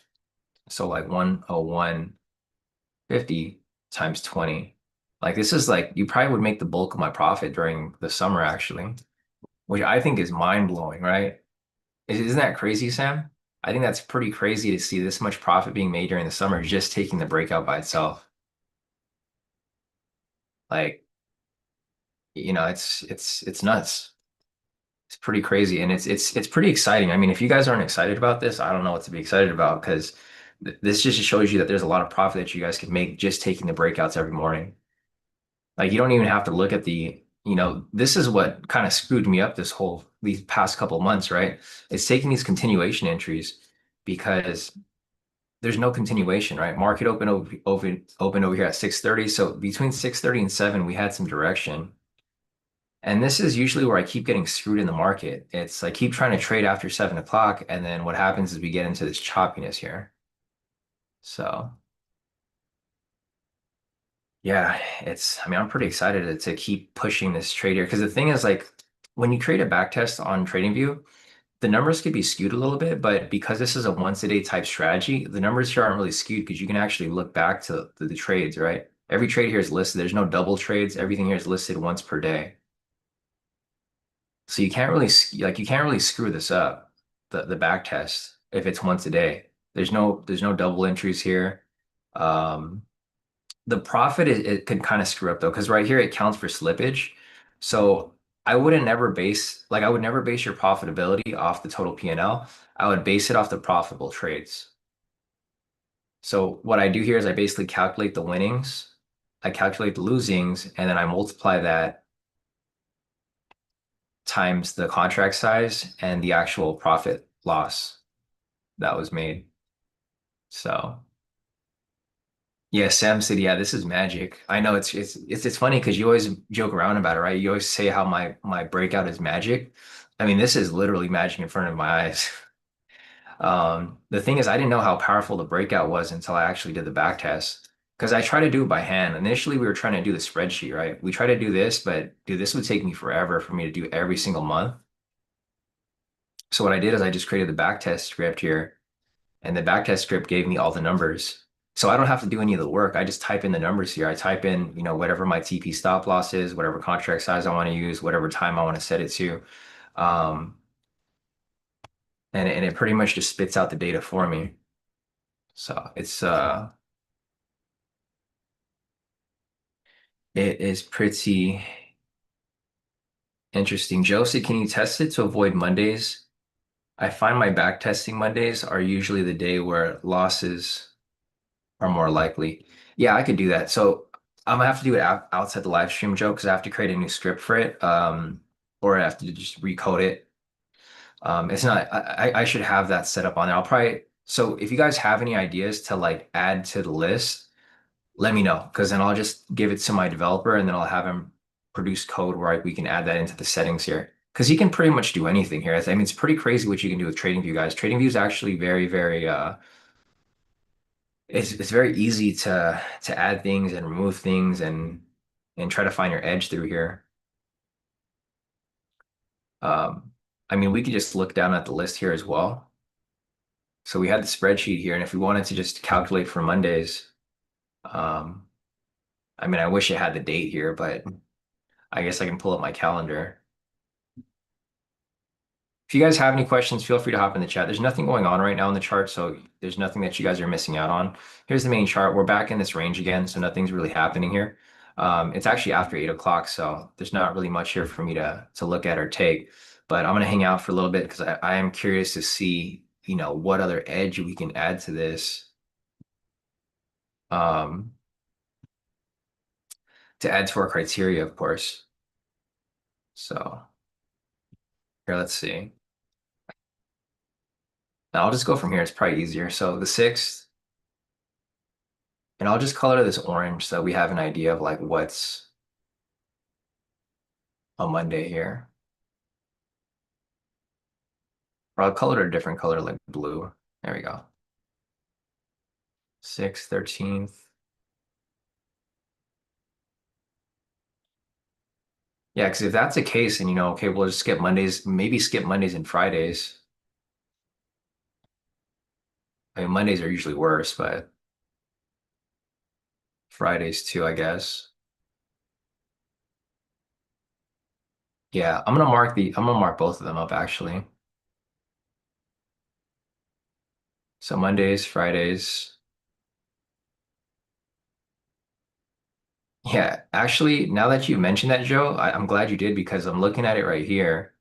So like 101.50 times 20. Like this is like you probably would make the bulk of my profit during the summer actually, which I think is mind blowing, right? Isn't that crazy, Sam? I think that's pretty crazy to see this much profit being made during the summer just taking the breakout by itself. Like, it's nuts. It's pretty crazy and it's pretty exciting. I mean, if you guys aren't excited about this, I don't know what to be excited about because this just shows you that there's a lot of profit that you guys can make just taking the breakouts every morning. Like you don't even have to look at this is what kind of screwed me up these past couple of months, right? It's taking these continuation entries because there's no continuation, right? Market open over here at 6:30. So between 6:30 and 7, we had some direction. And this is usually where I keep getting screwed in the market. It's like keep trying to trade after 7 o'clock, and then what happens is we get into this choppiness here. So yeah, I mean, I'm pretty excited to keep pushing this trade here because the thing is like when you create a back test on TradingView, the numbers could be skewed a little bit, but because this is a once a day type strategy, the numbers here aren't really skewed because you can actually look back to the trades, right? Every trade here is listed. There's no double trades. Everything here is listed once per day. So you can't really screw this up, the back test if it's once a day. There's no double entries here. Um, the profit it could kind of screw up though, because right here it counts for slippage. So I would never base your profitability off the total P&L. I would base it off the profitable trades. So what I do here is I basically calculate the winnings, I calculate the losings, and then I multiply that times the contract size and the actual profit loss that was made. So yeah, Sam said, yeah, this is magic. I know it's funny because you always joke around about it, right? You always say how my breakout is magic. I mean, this is literally magic in front of my eyes. The thing is, I didn't know how powerful the breakout was until I actually did the back test. Because I try to do it by hand. Initially, we were trying to do the spreadsheet, right? We try to do this, but dude, this would take me forever for me to do every single month. So what I did is I just created the back test script here, and the backtest script gave me all the numbers. So I don't have to do any of the work. I just type in the numbers here. I type in, whatever my TP stop loss is, whatever contract size I want to use, whatever time I want to set it to. Um, and it pretty much just spits out the data for me. So it is pretty interesting. Josie, can you test it to avoid Mondays? I find my back testing Mondays are usually the day where losses are more likely. Yeah, I could do that. So I'm gonna have to do it outside the live stream, Joe, because I have to create a new script for it, or I have to just recode it. It's not. I should have that set up on there. I'll probably. So if you guys have any ideas to like add to the list, let me know, because then I'll just give it to my developer, and then I'll have him produce code where we can add that into the settings here. Because he can pretty much do anything here. I mean, it's pretty crazy what you can do with TradingView, guys. TradingView is actually very, very it's very easy to add things and remove things and try to find your edge through here. Um, I mean, we could just look down at the list here as well. So we had the spreadsheet here, and if we wanted to just calculate for Mondays, um, I mean, I wish it had the date here, but I guess I can pull up my calendar. If you guys have any questions, feel free to hop in the chat. There's nothing going on right now in the chart, so there's nothing that you guys are missing out on. Here's the main chart. We're back in this range again, so nothing's really happening here. It's actually after 8 o'clock, so there's not really much here for me to look at or take. But I'm gonna hang out for a little bit because I am curious to see, what other edge we can add to this. Um, to add to our criteria, of course. So here, let's see. Now I'll just go from here. It's probably easier. So the sixth. And I'll just color this orange so we have an idea of like what's a Monday here. Or I'll color it a different color like blue. There we go. 6th, 13th. Yeah, because if that's the case, and okay, we'll just skip Mondays, maybe skip Mondays and Fridays. I mean, Mondays are usually worse, but Fridays too, I guess. Yeah, I'm gonna mark both of them up actually. So Mondays, Fridays. Yeah, actually, now that you mentioned that, Joe, I'm glad you did because I'm looking at it right here.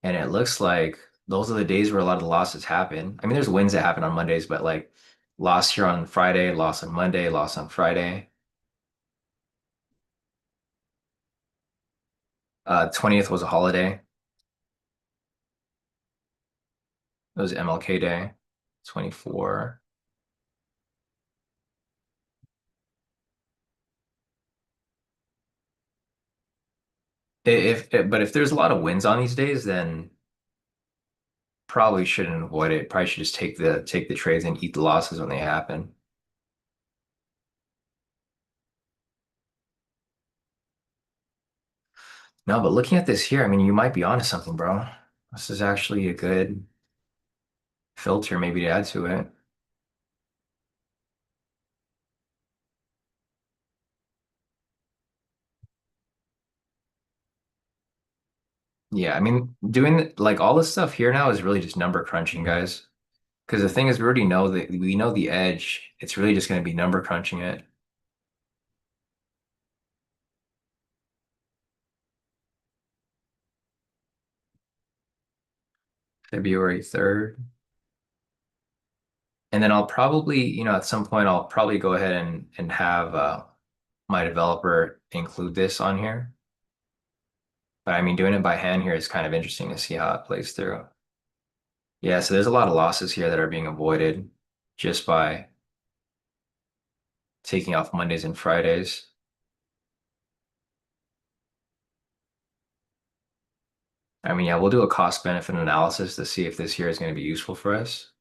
And it looks like those are the days where a lot of the losses happen. I mean, there's wins that happen on Mondays, but like loss here on Friday, loss on Monday, loss on Friday. 20th was a holiday. It was MLK Day. 24. But if there's a lot of wins on these days, then probably shouldn't avoid it. Probably should just take the trades and eat the losses when they happen. No, but looking at this here, I mean, you might be onto something, bro. This is actually a good filter maybe to add to it. Yeah, I mean, doing like all this stuff here now is really just number crunching, guys. Because the thing is, we know the edge. It's really just going to be number crunching it. February 3rd. And then I'll probably, at some point, I'll probably go ahead and have my developer include this on here. But I mean, doing it by hand here is kind of interesting to see how it plays through. Yeah, so there's a lot of losses here that are being avoided just by taking off Mondays and Fridays. I mean, yeah, we'll do a cost benefit analysis to see if this here is going to be useful for us.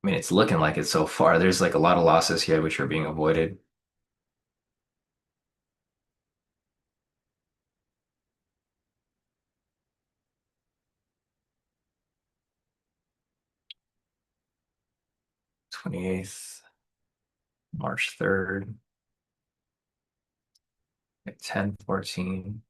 I mean, it's looking like it so far. There's like a lot of losses here which are being avoided. 28th, March 3rd, at 10:14.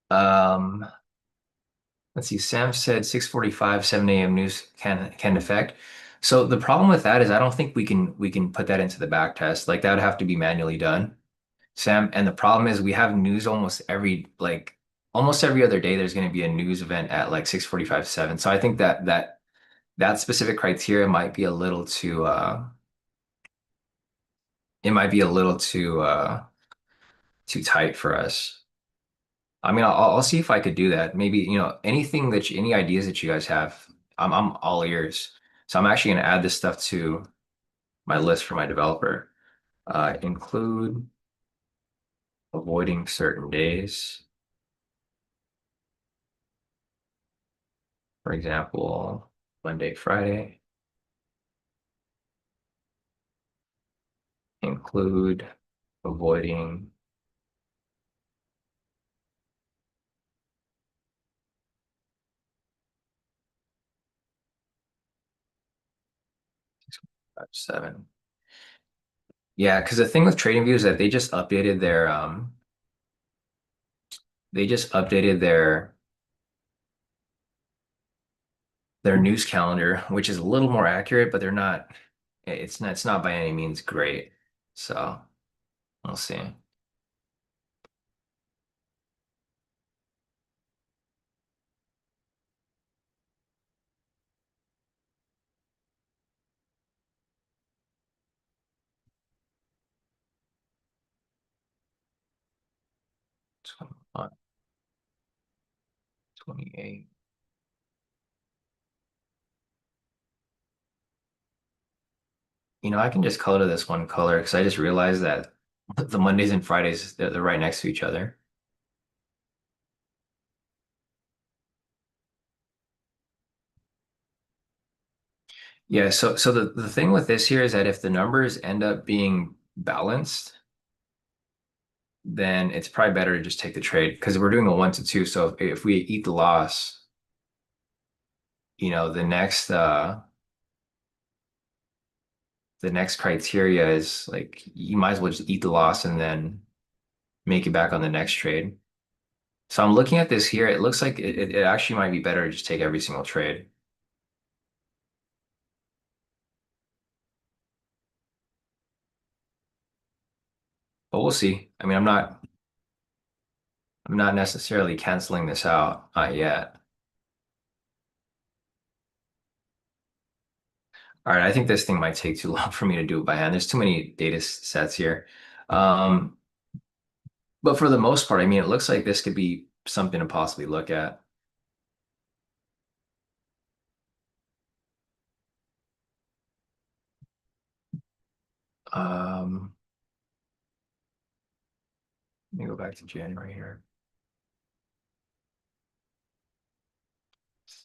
Um, let's see. Sam said 6:45, 7 a.m. news can affect. So the problem with that is I don't think we can put that into the back test. Like that would have to be manually done, Sam. And the problem is we have news almost every other day. There's going to be a news event at like 6:45, 7. So I think that specific criteria might be a little too it might be a little too tight for us. I mean, I'll see if I could do that. Maybe, anything any ideas that you guys have, I'm all ears. So I'm actually going to add this stuff to my list for my developer. Include avoiding certain days. For example, Monday, Friday. Include avoiding 5, 7. Yeah, because the thing with TradingView is that they just updated their news calendar, which is a little more accurate, but it's not by any means great. So we'll see. 21, 28. I can just color this one color because I just realized that the Mondays and Fridays, they're right next to each other. Yeah, so the thing with this here is that if the numbers end up being balanced, then it's probably better to just take the trade because we're doing a 1 to 2. So if we eat the loss, the next criteria is like you might as well just eat the loss and then make it back on the next trade. So I'm looking at this here. It looks like it actually might be better to just take every single trade. But we'll see. I mean, I'm not necessarily canceling this out, not yet. All right, I think this thing might take too long for me to do it by hand. There's too many data sets here. Um, but for the most part, I mean, it looks like this could be something to possibly look at. Um, Let me go back to January here.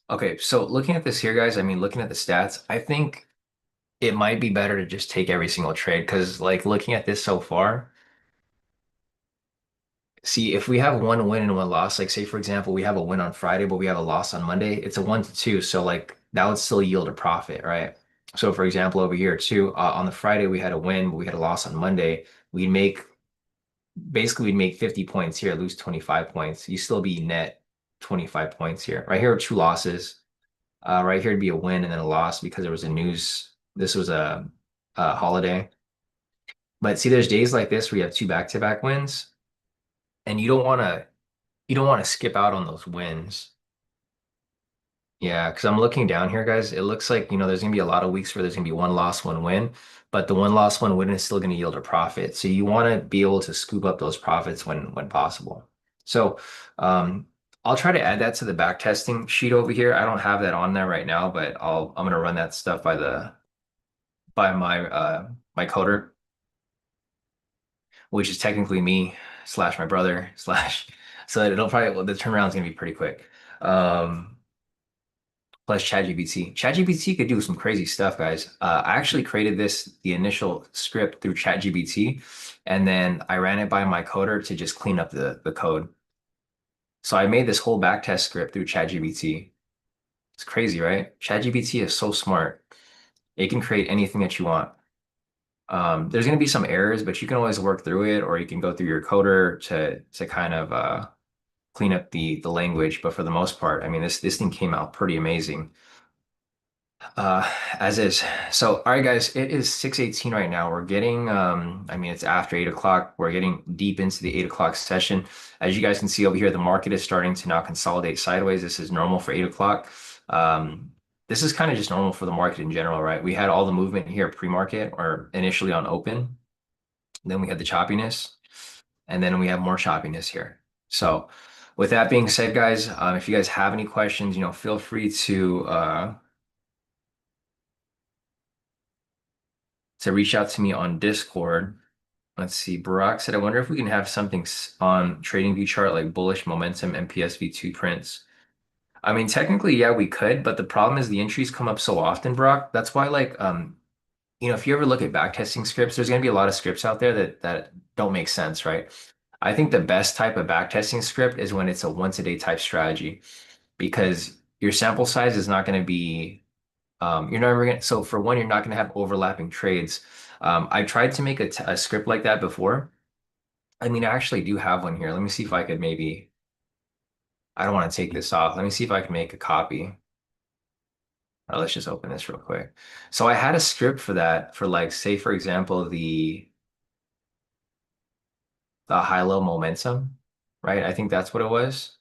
Okay, so looking at this here, guys, I mean, looking at the stats, I think it might be better to just take every single trade because, like, looking at this so far, see, if we have one win and one loss, like, say, for example, we have a win on Friday, but we have a loss on Monday, it's a 1 to 2. So, like, that would still yield a profit, right? So, for example, over here, too, on the Friday, we had a win, but we had a loss on Monday. We'd make We'd make 50 points here, lose 25 points. You still be net 25 points here. Right here are two losses. Right here would be a win and then a loss because there was a news. This was a holiday. But see, there's days like this where you have two back-to-back wins, and you don't want to skip out on those wins. Yeah, because I'm looking down here, guys. It looks like, there's gonna be a lot of weeks where there's gonna be one loss, one win, but the one loss, one win is still gonna yield a profit. So you want to be able to scoop up those profits when possible. So I'll try to add that to the back testing sheet over here. I don't have that on there right now, but I'm gonna run that stuff by my coder, which is technically me slash my brother slash. So the turnaround's gonna be pretty quick. Um, Plus ChatGPT. ChatGPT could do some crazy stuff, guys. I actually created the initial script through ChatGPT, and then I ran it by my coder to just clean up the code. So I made this whole backtest script through ChatGPT. It's crazy, right? ChatGPT is so smart. It can create anything that you want. There's going to be some errors, but you can always work through it, or you can go through your coder to kind of clean up the language. But for the most part, I mean, this thing came out pretty amazing. As is. So, all right, guys, it is 6:18 right now. I mean, it's after 8 o'clock. We're getting deep into the 8 o'clock session. As you guys can see over here, the market is starting to now consolidate sideways. This is normal for 8 o'clock. Um, this is kind of just normal for the market in general, right? We had all the movement here pre-market or initially on open. Then we had the choppiness, and then we have more choppiness here. So. With that being said, guys, if you guys have any questions, feel free to reach out to me on Discord. Let's see. Barack said, I wonder if we can have something on TradingView chart like bullish momentum and PSV2 prints. I mean, technically, yeah, we could, but the problem is the entries come up so often, Brock. That's why, like, if you ever look at backtesting scripts, there's going to be a lot of scripts out there that don't make sense, right? I think the best type of backtesting script is when it's a once a day type strategy because your sample size is not going to be, you're never going to, so for one, you're not going to have overlapping trades. I tried to make a script like that before. I mean, I actually do have one here. Let me see if I could maybe, I don't want to take this off. Let me see if I can make a copy. Let's just open this real quick. So I had a script for that for like, say, for example, the high-low momentum, right? I think that's what it was.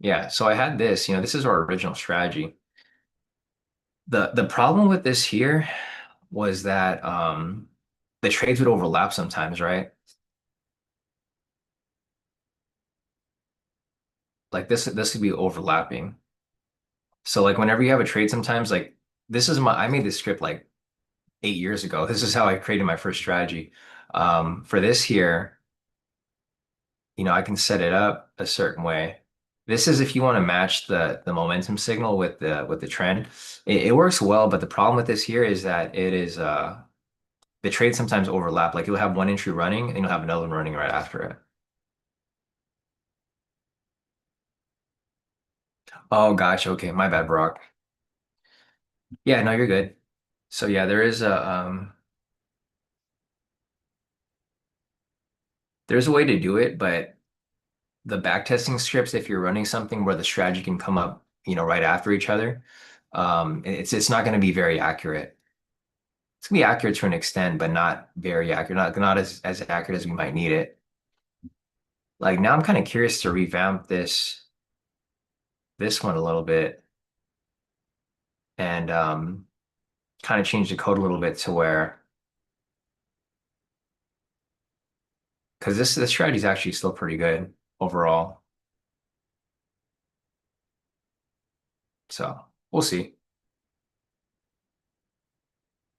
Yeah, so I had this, this is our original strategy. The problem with this here was that the trades would overlap sometimes, right? Like this would be overlapping. So like whenever you have a trade sometimes like I made this script like 8 years ago. This is how I created my first strategy. For this here, I can set it up a certain way. This is if you want to match the momentum signal with the trend. It works well, but the problem with this here is that it is the trades sometimes overlap. Like you'll have one entry running and you'll have another one running right after it. Oh gosh, okay, my bad, Brock. Yeah, no, you're good. So yeah, there's a way to do it, but the backtesting scripts, if you're running something where the strategy can come up, right after each other, it's not going to be very accurate. It's gonna be accurate to an extent, but not very accurate, not as accurate as we might need it. Like now I'm kind of curious to revamp this one a little bit and kind of change the code a little bit to where because this strategy is actually still pretty good overall. So we'll see.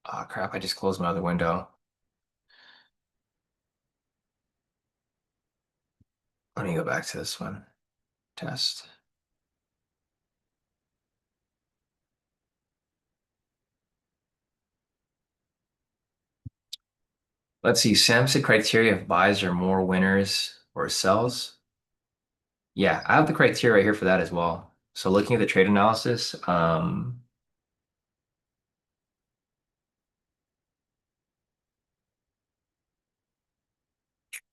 Oh crap, I just closed my other window. Let me go back to this one. Test. Let's see. Sam said criteria of buys are more winners or sells. Yeah, I have the criteria right here for that as well. So looking at the trade analysis,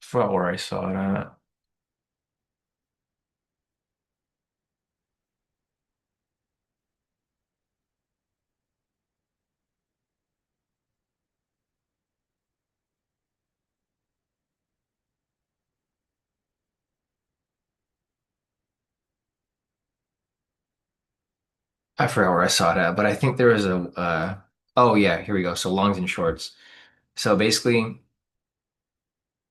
forgot where I saw it at. I forgot where I saw it at, but I think there was oh yeah, here we go. So longs and shorts. So basically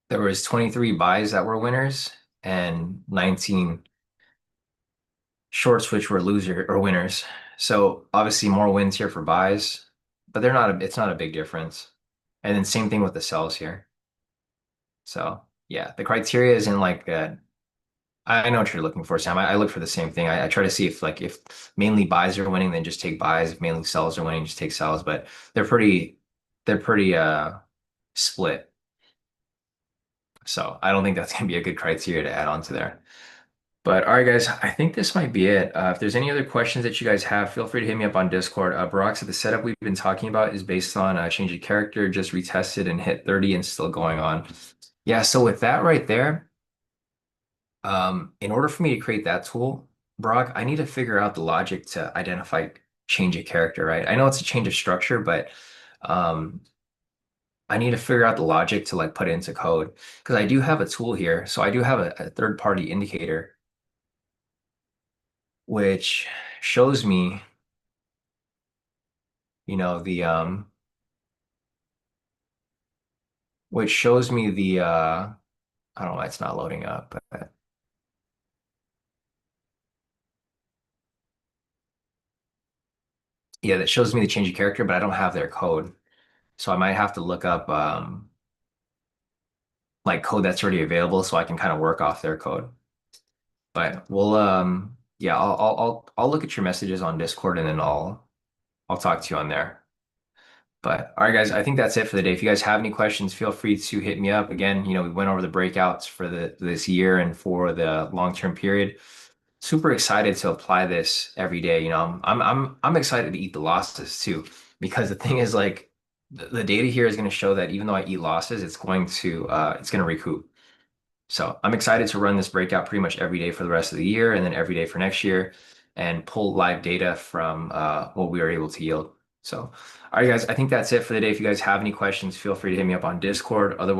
there was 23 buys that were winners and 19 shorts which were loser or winners. So obviously more wins here for buys, but it's not a big difference. And then same thing with the sells here. So yeah, the criteria is in like I know what you're looking for, Sam. I look for the same thing. I try to see if mainly buys are winning, then just take buys. If mainly sells are winning, just take sells. But they're pretty split. So I don't think that's gonna be a good criteria to add on to there. But all right, guys, I think this might be it. If there's any other questions that you guys have, feel free to hit me up on Discord. Barack said the setup we've been talking about is based on change of character, just retested and hit 30 and still going on. Yeah, so with that right there. In order for me to create that tool, Brock, I need to figure out the logic to identify change of character, right? I know it's a change of structure, but um, I need to figure out the logic to like put it into code because I do have a tool here. So I do have a third-party indicator which shows me, the which shows me I don't know why it's not loading up, but yeah, that shows me the change of character, but I don't have their code. So I might have to look up like code that's already available so I can kind of work off their code. But we'll yeah, I'll look at your messages on Discord and then I'll talk to you on there. But all right, guys, I think that's it for the day. If you guys have any questions, feel free to hit me up. Again, we went over the breakouts for the this year and for the long-term period. Super excited to apply this every day. I'm excited to eat the losses too, because the thing is like the data here is going to show that even though I eat losses, it's going to recoup. So I'm excited to run this breakout pretty much every day for the rest of the year and then every day for next year and pull live data from what we are able to yield. So, all right, guys, I think that's it for the day. If you guys have any questions, feel free to hit me up on Discord. Otherwise,